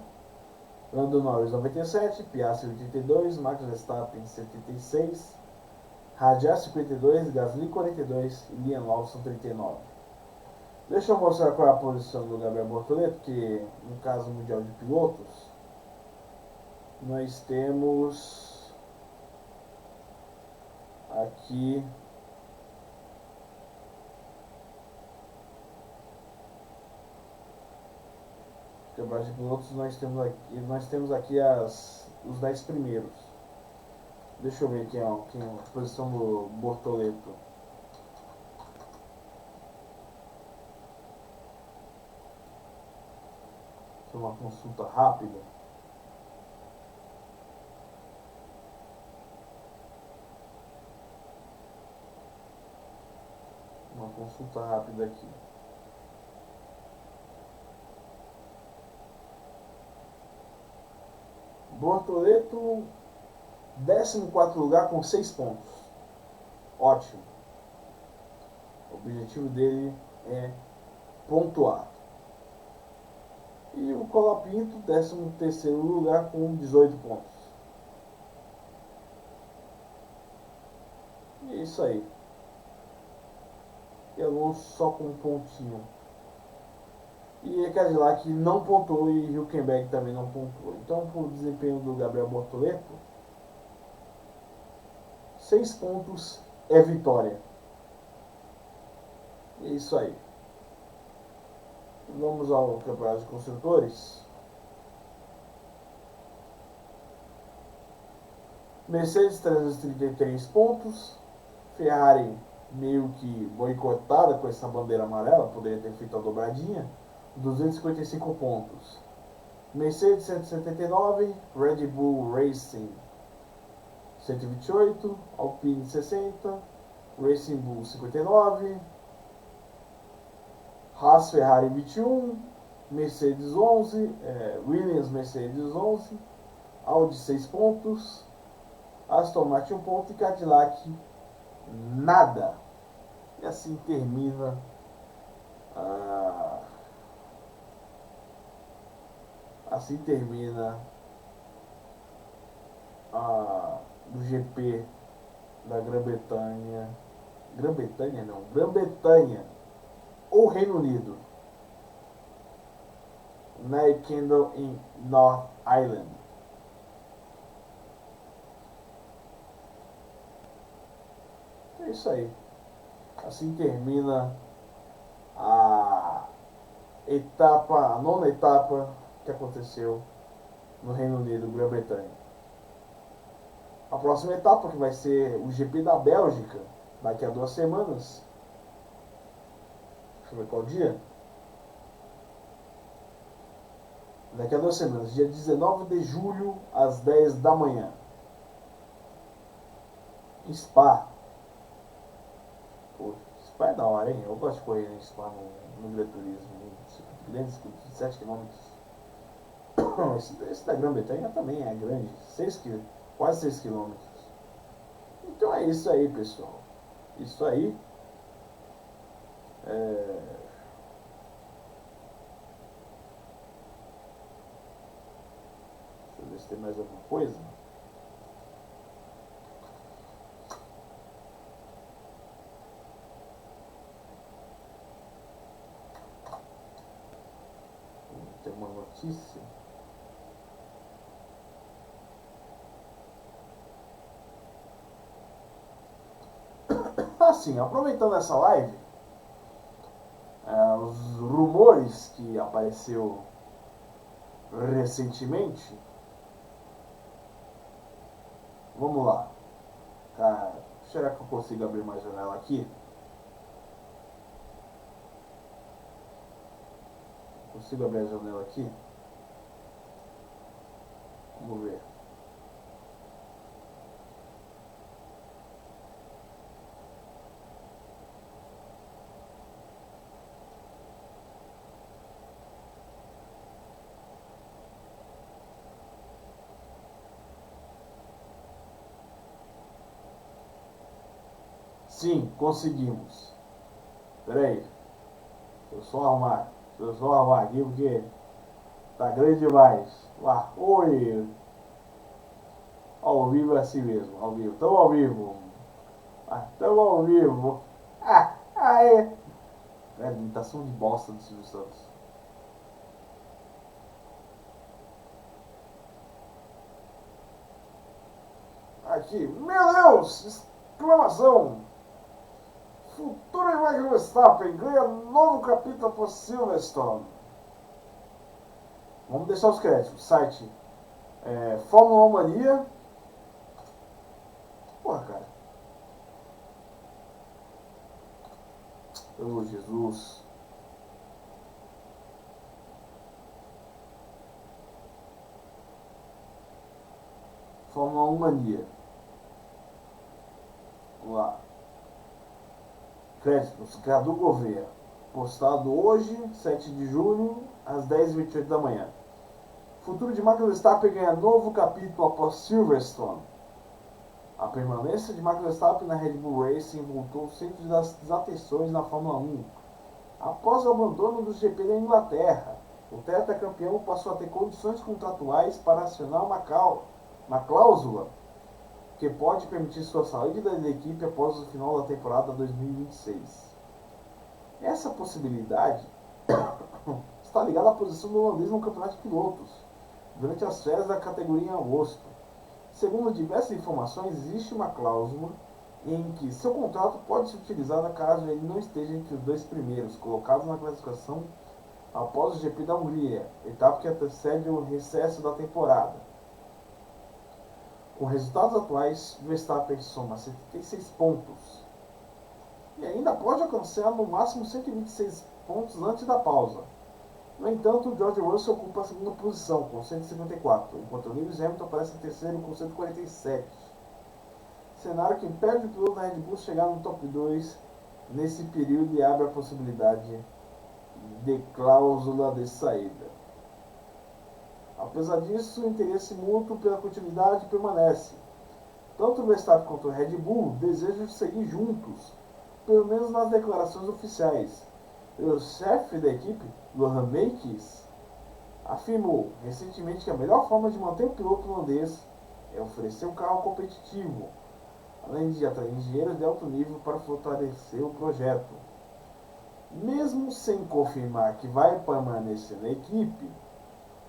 Lando Norris, 97, Piastri, 82, Max Verstappen, 76, Rajah, 52, Gasly, 42 e Liam Lawson, 39. Deixa eu mostrar qual é a posição do Gabriel Bortoleto, que no caso mundial de pilotos, nós temos aqui campeonato de pilotos, nós temos aqui os 10 primeiros. Deixa eu ver aqui a posição do Bortoleto. Uma consulta rápida. Uma consulta rápida aqui. Bortoleto, 14º lugar com 6 pontos. Ótimo. O objetivo dele é pontuar. E o Colapinto, 13º lugar com 18 pontos. E é isso aí. E Alonso só com um pontinho. E a Cadillac não pontuou e Hülkenberg também não pontuou. Então, por desempenho do Gabriel Bortoleto, 6 pontos é vitória. E é isso aí. Vamos ao campeonato de construtores. Mercedes, 333 pontos. Ferrari meio que boicotada com essa bandeira amarela, poderia ter feito a dobradinha. 255 pontos. Mercedes, 179. Red Bull Racing, 128. Alpine, 60. Racing Bull, 59. Haas, Ferrari, 21. Mercedes, 11. Williams, Mercedes, 11. Audi, 6 pontos. Aston Martin, 1 ponto. E Cadillac, nada. E assim termina o GP da Grã-Bretanha Grã-Bretanha não, Grã-Bretanha ou Reino Unido. United Kingdom em North Island. É isso aí. Assim termina a nona etapa que aconteceu no Reino Unido, Grã-Bretanha. A próxima etapa, que vai ser o GP da Bélgica, daqui a 2 semanas. Deixa eu ver qual dia. Daqui a 2 semanas, dia 19 de julho, às 10 da manhã. Em Spa. Pô, Spa é da hora, hein? Eu gosto de correr em Spa no Gran Turismo. Grandes, 7 km. Esse da Grã-Bretanha também é grande. Quase 6 km. Então é isso aí, pessoal. Isso aí. Deixa eu ver se tem mais alguma coisa. Tem uma notícia. Assim, aproveitando essa live, os rumores que apareceu recentemente. Vamos lá. Cara, será que eu consigo abrir uma janela aqui? Consigo abrir a janela aqui? Vamos ver. Sim, conseguimos. Pera aí. Deixa eu só arrumar aqui porque tá grande demais. Lá, oi. Ao vivo é assim mesmo, ao vivo. Tamo ao vivo. Tamo ao vivo. Aê. É, imitação de bosta do Silvio Santos. Aqui, meu Deus! Exclamação! Futuro de Max Verstappen ganha novo capítulo por Silverstone. Vamos deixar os créditos. Site Fórmula 1 Mania. Porra, cara. Oh, Jesus. Fórmula 1 Mania. Vamos lá. Créditos. Cadu Gouveia. Postado hoje, 7 de julho, às 10h28 da manhã. Futuro de Max Verstappen ganha novo capítulo após Silverstone. A permanência de Max Verstappen na Red Bull Racing voltou ao centro das atenções na Fórmula 1. Após o abandono do GP da Inglaterra, o tetracampeão passou a ter condições contratuais para acionar uma cláusula que pode permitir sua saída da equipe após o final da temporada 2026. Essa possibilidade está ligada à posição do holandês no campeonato de pilotos, durante as férias da categoria em agosto. Segundo diversas informações, existe uma cláusula em que seu contrato pode ser utilizado caso ele não esteja entre os 2 primeiros colocados na classificação após o GP da Hungria, etapa que antecede o recesso da temporada. Com resultados atuais, Verstappen soma 76 pontos e ainda pode alcançar no máximo 126 pontos antes da pausa. No entanto, George Russell ocupa a segunda posição com 154, enquanto Lewis Hamilton aparece em terceiro com 147. Cenário que impede o piloto da Red Bull chegar no top 2 nesse período e abre a possibilidade de cláusula de saída. Apesar disso, o interesse mútuo pela continuidade permanece. Tanto o Verstappen quanto o Red Bull desejam seguir juntos, pelo menos nas declarações oficiais. O chefe da equipe, Lohan Mekies, afirmou recentemente que a melhor forma de manter o piloto holandês é oferecer um carro competitivo, além de atrair engenheiros de alto nível para fortalecer o projeto. Mesmo sem confirmar que vai permanecer na equipe,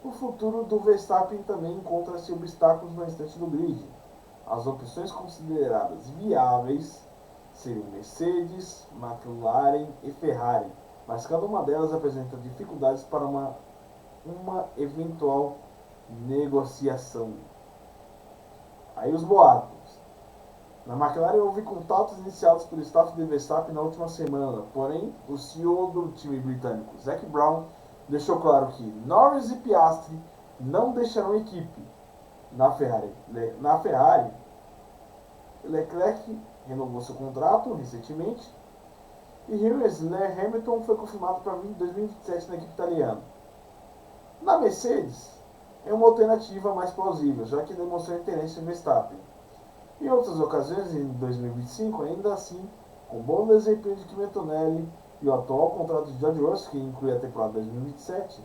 o futuro do Verstappen também encontra-se obstáculos no restante do grid. As opções consideradas viáveis seriam Mercedes, McLaren e Ferrari, mas cada uma delas apresenta dificuldades para uma eventual negociação. Aí os boatos. Na McLaren houve contatos iniciados pelo staff de Verstappen na última semana, porém o CEO do time britânico, Zac Brown, deixou claro que Norris e Piastri não deixarão a equipe. Na Ferrari, Leclerc renovou seu contrato recentemente e Lewis Hamilton foi confirmado para 2027 na equipe italiana. Na Mercedes, é uma alternativa mais plausível, já que demonstrou interesse em Verstappen. Em outras ocasiões, em 2025, ainda assim, com bom desempenho de Kimi Antonelli e o atual contrato de George Russell, que inclui a temporada 2027,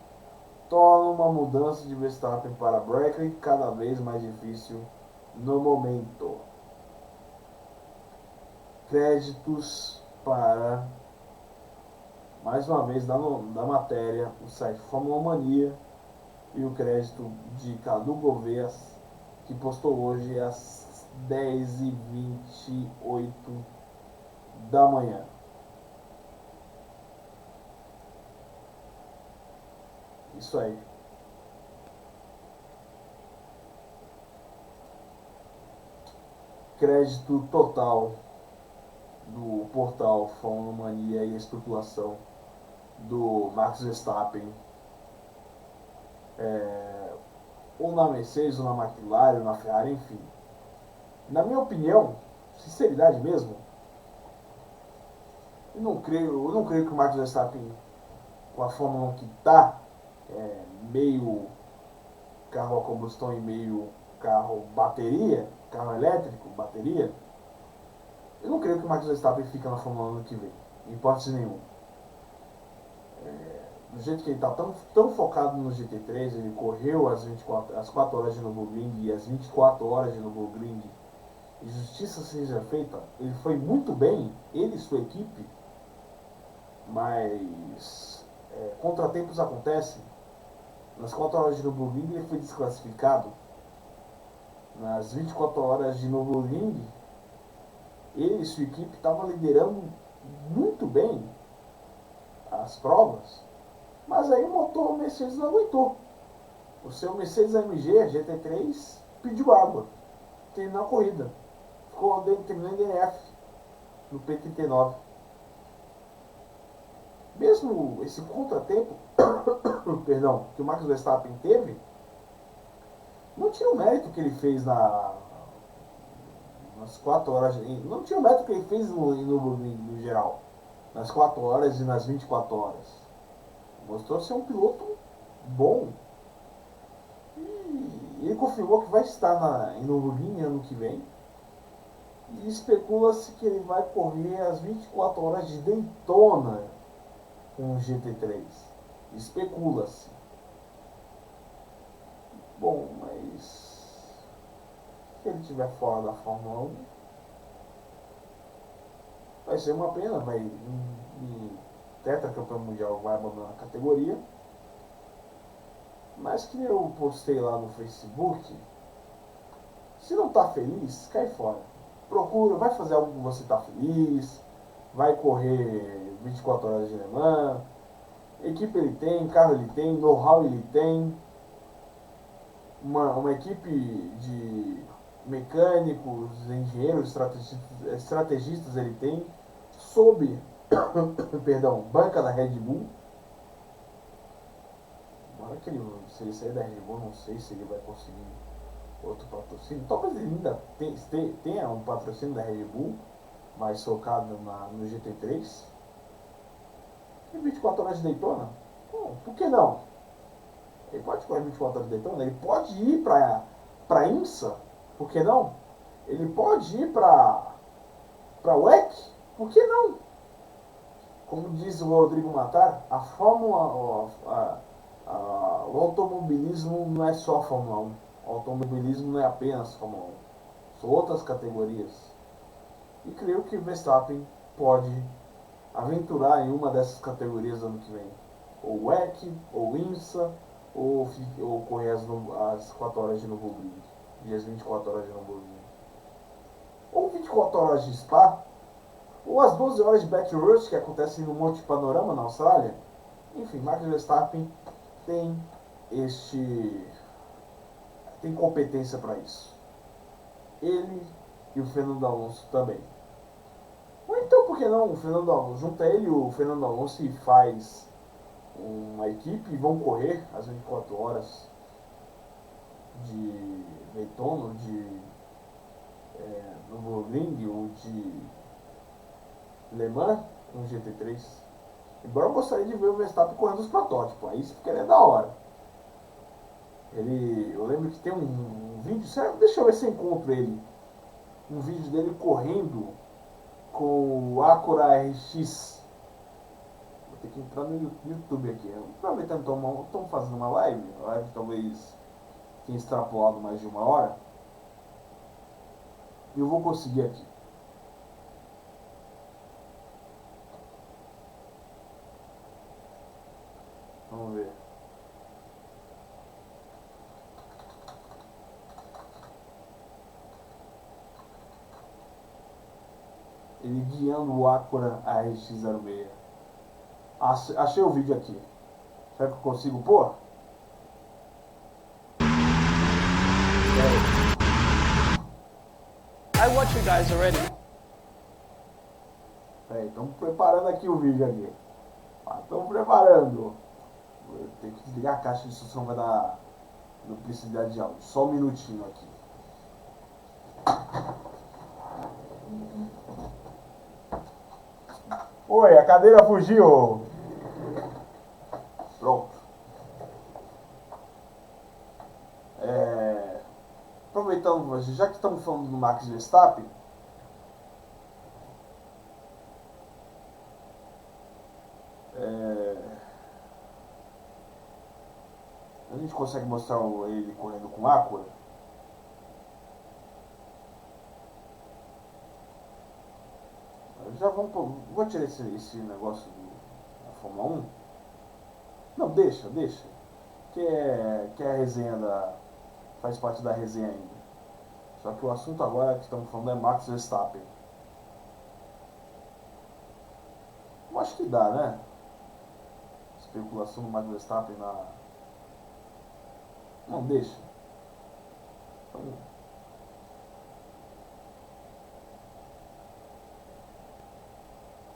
torna uma mudança de Verstappen para Brackley cada vez mais difícil no momento. Créditos para, mais uma vez, da matéria, o site Fórmula Mania e o crédito de Cadu Gouveia, que postou hoje às 10h28 da manhã. Isso aí. Crédito total do portal Fórmula Mania e a especulação do Max Verstappen, ou na Mercedes, ou na McLaren, ou na Ferrari, enfim. Na minha opinião, sinceridade mesmo, eu não creio que o Max Verstappen, com a Fórmula 1 que está, meio carro a combustão e meio carro bateria, carro elétrico, bateria, eu não creio que o Max Verstappen fica na Fórmula 1 ano que vem, em hipótese nenhuma. Do jeito que ele está tão focado no GT3, ele correu as 4 horas de Nürburgring e as 24 horas de Nürburgring, e justiça seja feita, ele foi muito bem, ele e sua equipe, mas contratempos acontecem. Nas 4 horas de Nürburgring ele foi desclassificado. Nas 24 horas de Nürburgring, ele e sua equipe estavam liderando muito bem as provas, mas aí o motor Mercedes não aguentou. O seu Mercedes AMG GT3 pediu água, terminou a corrida, terminou em DNF no P39. Mesmo esse contratempo perdão, que o Max Verstappen teve, não tinha o mérito que ele fez nas 4 horas, não tinha o mérito que ele fez no geral, nas 4 horas e nas 24 horas. Mostrou ser um piloto bom. E ele confirmou que vai estar em Nürburgring ano que vem. E especula-se que ele vai correr as 24 horas de Daytona com o GT3. Especula-se. Bom, mas se ele estiver fora da Fórmula 1, vai ser uma pena. Tetracampeão mundial vai abandonar a categoria. Mas que eu postei lá no Facebook, se não tá feliz, cai fora. Procura, vai fazer algo que você tá feliz, vai correr 24 horas de Le Mans, equipe ele tem, carro ele tem, know-how ele tem, uma equipe de mecânicos, engenheiros, estrategistas ele tem, sob banca da Red Bull. Agora que se ele sair da Red Bull, não sei se ele vai conseguir outro patrocínio. Talvez ele ainda tenha um patrocínio da Red Bull, mais focado no GT3. E 24 horas de Daytona? Bom, por que não? Ele pode correr 24 horas de Daytona, ele pode ir para IMSA, por que não? Ele pode ir para WEC, por que não? Como diz o Rodrigo Matar, a Fórmula, o automobilismo não é só a Fórmula 1. O automobilismo não é apenas Fórmula 1. São outras categorias. E creio que Verstappen pode aventurar em uma dessas categorias ano que vem. Ou WEC, ou IMSA, ou correr as 4 horas de Nürburgring. E as 24 horas de Nürburgring. Ou 24 horas de Spa, ou as 12 horas de Bathurst, que acontecem no Monte Panorama, na Austrália. Enfim, Max Verstappen tem tem competência para isso. Ele e o Fernando Alonso também. Ou então, por que não, o Fernando Alonso, junta ele e o Fernando Alonso e faz uma equipe e vão correr às 24 horas de Daytona, de Nürburgring ou de Le Mans com GT3. Embora eu gostaria de ver o Verstappen correndo os protótipos, aí isso ficaria da hora. Eu lembro que tem um vídeo, deixa eu ver se eu encontro ele. Um vídeo dele correndo com o Acura RX. Vou ter que entrar no YouTube aqui. Aproveitando que estamos fazendo uma live, a live talvez tenha extrapolado mais de 1 hora. E eu vou conseguir aqui. Vamos ver. Ele guiando o Acura RX-06. Achei o vídeo aqui. Será que eu consigo pôr? I watch you guys already. Estamos preparando aqui o vídeo aqui. Estamos preparando. Eu tenho que desligar a caixa de som, vai dar duplicidade de áudio. Só um minutinho aqui. Oi, a cadeira fugiu. Pronto. Aproveitando, já que estamos falando do Max Verstappen, a gente consegue mostrar ele correndo com Acura. Já vou tirar esse negócio da Fórmula 1. Não, deixa. Que é a resenha faz parte da resenha ainda. Só que o assunto agora que estamos falando é Max Verstappen. Eu acho que dá, né? Especulação do Max Verstappen na... Não, deixa. Então...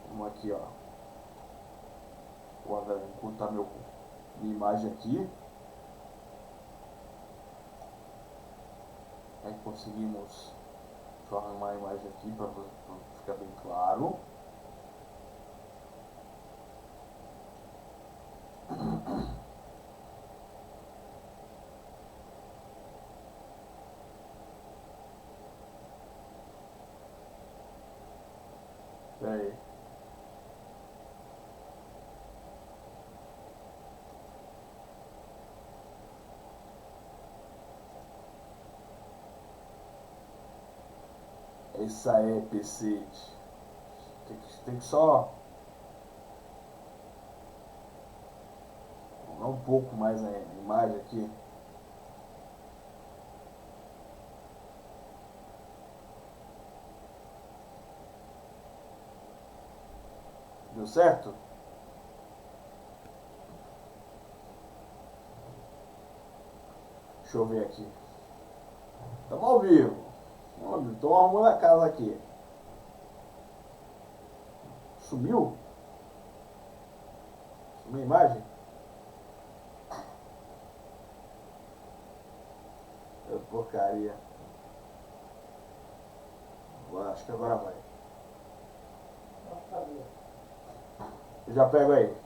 Vamos aqui, ó. Vou encurtar minha imagem aqui. Aí conseguimos... Deixa eu arrumar a imagem aqui para ficar bem claro. Pera aí. Isso aí, PC. Tem que só... Dar um pouco mais a imagem aqui. Deu certo? Deixa eu ver aqui. Estamos ao vivo. Estou arrumando a casa aqui. Sumiu? Sumiu a imagem? Porcaria. Acho que agora vai. Eu já pego aí.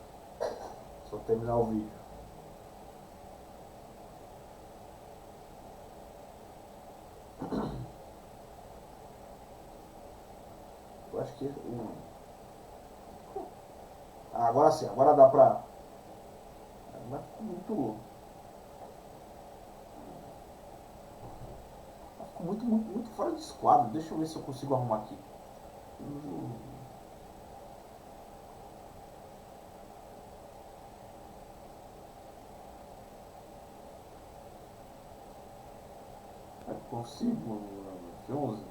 Só terminar o vídeo. Eu acho que... agora sim, agora dá pra... Mas ficou muito fora de esquadro. Deixa eu ver se eu consigo arrumar aqui. Consigo F11?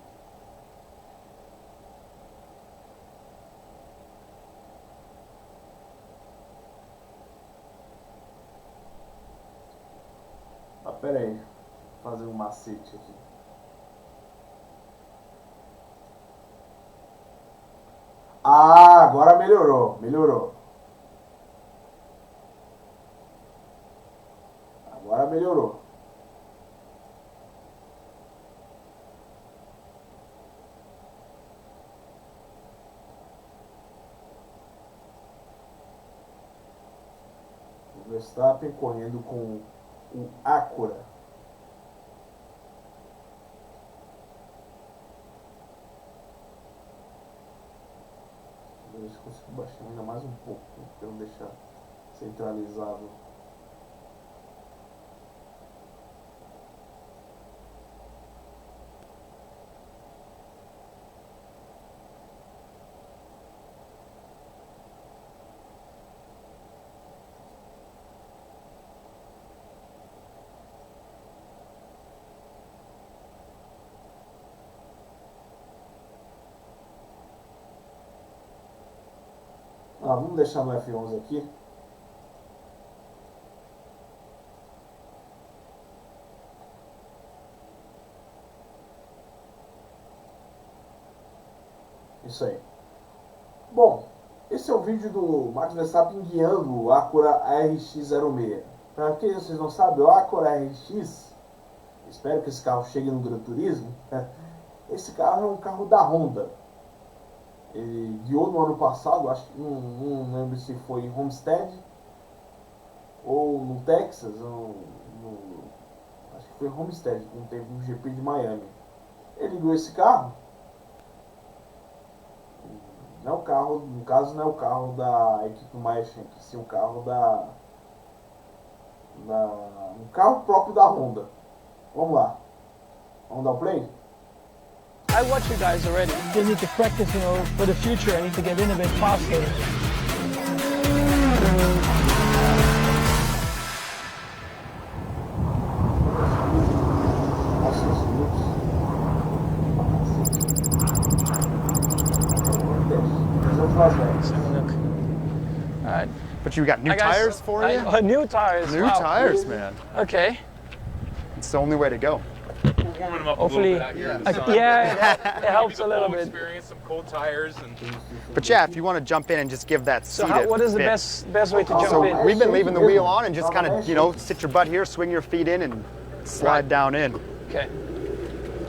Ah, pera aí, vou fazer um macete aqui. Ah, agora melhorou, melhorou. Agora melhorou. O Verstappen correndo com o Acura. Deixa eu conseguir baixar ainda mais um pouco, para não deixar centralizado. Vamos deixar no F11 aqui. Isso aí. Bom, esse é o vídeo do Max Verstappen guiando o Acura RX-06. Para quem vocês não sabem, o Acura RX, espero que esse carro chegue no Gran Turismo, esse carro é um carro da Honda. Ele guiou no ano passado, acho que não lembro se foi em Homestead ou no Texas, acho que foi em Homestead, quando teve um GP de Miami. Ele guiou esse carro. Não é o carro, no caso não é o carro da equipe Maichin, sim o carro um carro próprio da Honda. Vamos lá. Vamos dar o play? I watch you guys already. You need to practice, for the future. I need to get in a bit faster. Alright. But you got new tires for you? New tires. New tires, man. Okay. It's the only way to go. Warming them up Hopefully, a little bit out here. yeah, it helps a little bit. Experience some cold tires and. But yeah, if you want to jump in and just give that seat So what is the fit. best way to jump So in? we've been leaving the wheel on and just kind of, sit your butt here, swing your feet in, and slide down in. Okay.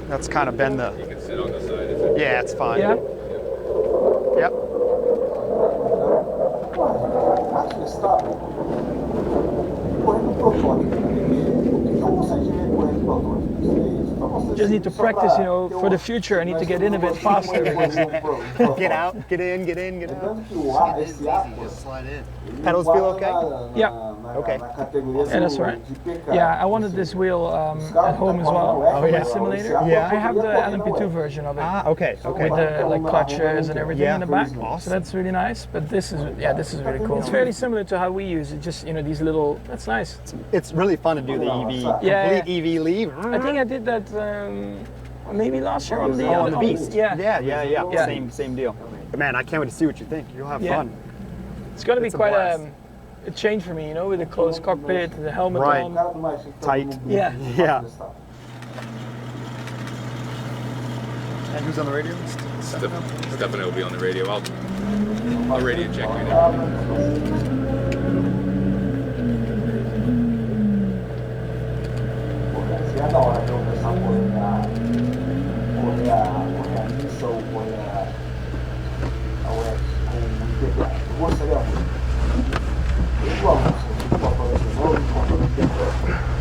That's kind of been the. You can sit on the side. Is it? Yeah, it's fine. Yeah. Yep. Max Verstappen correndo protótipo. O que eu gostaria de ver correndo protótipo? Just need to practice, for the future. I need to get in a bit faster. Get out, get in, get in, get out. Lembrando que o A, esse Acura, Slide in. Pedals feel okay? Yeah. Okay. Na categoria Yeah, that's right. de PK. Yeah, I wanted this wheel at home as well. Oh, yeah. Simulator. Yeah. I have the LMP2 version of it. Okay, With the clutches and everything in the back. Awesome. So that's really nice. But this is really cool. It's fairly similar to how we use it. Just these little. That's nice. It's really fun to do the EV, Yeah. complete EV leave. I think I did that maybe last year on the on the Beast. Yeah. Yeah. Same deal. But man, I can't wait to see what you think. You'll have Yeah. fun. It's gonna be It's a quite blast. a change for me, with the closed cockpit, the helmet Right. on. Tight. Yeah. Yeah. And who's on the radio? Stefano will be on the radio. I'll radio check you now. Seria da hora ver o pessoal correr a missa ou correr a UF com o IPVA. Eu gostaria muito. Eu gosto de componente novo, de componente IPVA.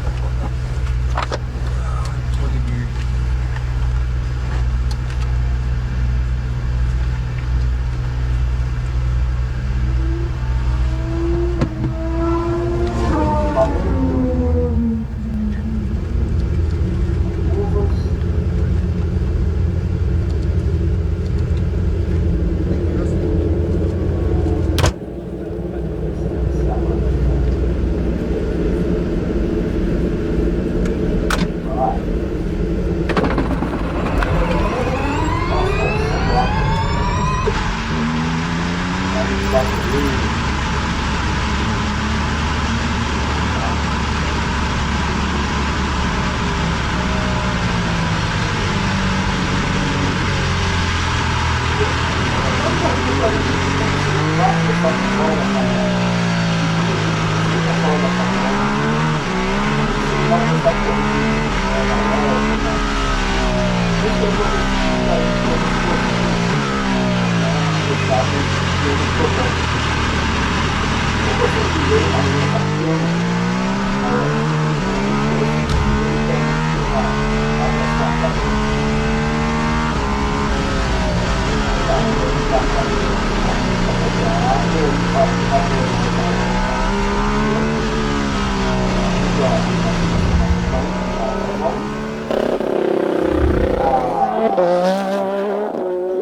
E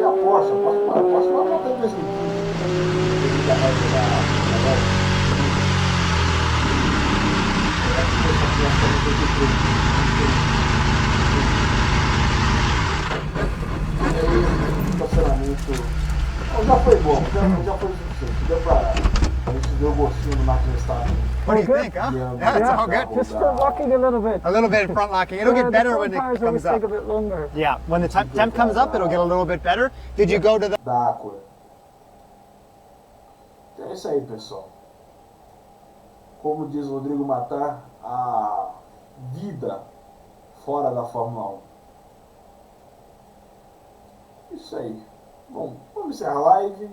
a Porsche, a Porsche vai voltar em 2015. Estacionamento. Já foi bom, já foi suficiente. Deu pra. A gente deu gostinho no Max Verstappen. What do you good? think, huh? Yeah, Yeah, it's all good. Just for walking a little bit. A little bit in front locking. It'll get better when it cars comes always take up. a bit longer. Yeah, when the temp comes up, it'll get a little bit better. Did you go to the... Da Acura. Então é isso aí, pessoal. Como diz o Rodrigo Matar, a vida fora da Fórmula 1. Isso aí. Bom, vamos encerrar a live.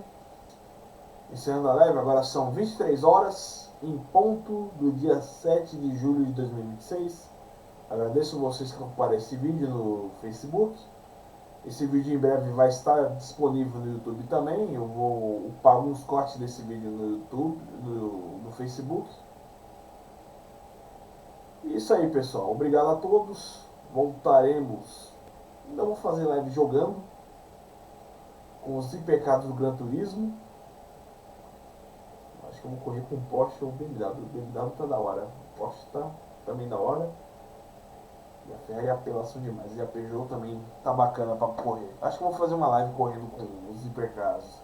Encerrando a live, agora são 23 horas em ponto do dia 7 de julho de 2026. Agradeço vocês que acompanharam esse vídeo no Facebook. Esse vídeo em breve vai estar disponível no YouTube também. Eu vou upar alguns cortes desse vídeo no YouTube, no Facebook. E isso aí, pessoal. Obrigado a todos. Voltaremos. Ainda vou fazer live jogando com os impecados do Gran Turismo. Acho que eu vou correr com o Porsche ou o BMW. O BMW tá da hora. O Porsche tá também da hora. E a Ferrari é apelação demais. E a Peugeot também tá bacana pra correr. Acho que eu vou fazer uma live correndo com os hipercars.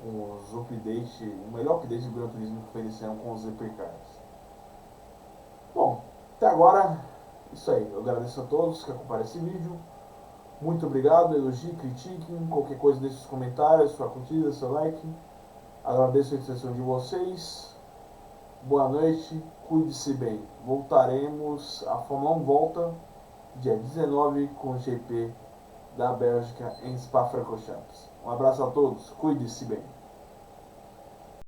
Com os updates. O melhor update do Gran Turismo que foi esse ano com os hipercars. Bom, até agora, isso aí. Eu agradeço a todos que acompanharam esse vídeo. Muito obrigado. Elogie, critiquem. Qualquer coisa deixe os comentários, sua curtida, seu like. Agradeço a atenção de vocês. Boa noite, cuide-se bem. Voltaremos, a Fórmula 1 volta dia 19 com o GP da Bélgica em Spa-Francorchamps. Um abraço a todos, cuide-se bem.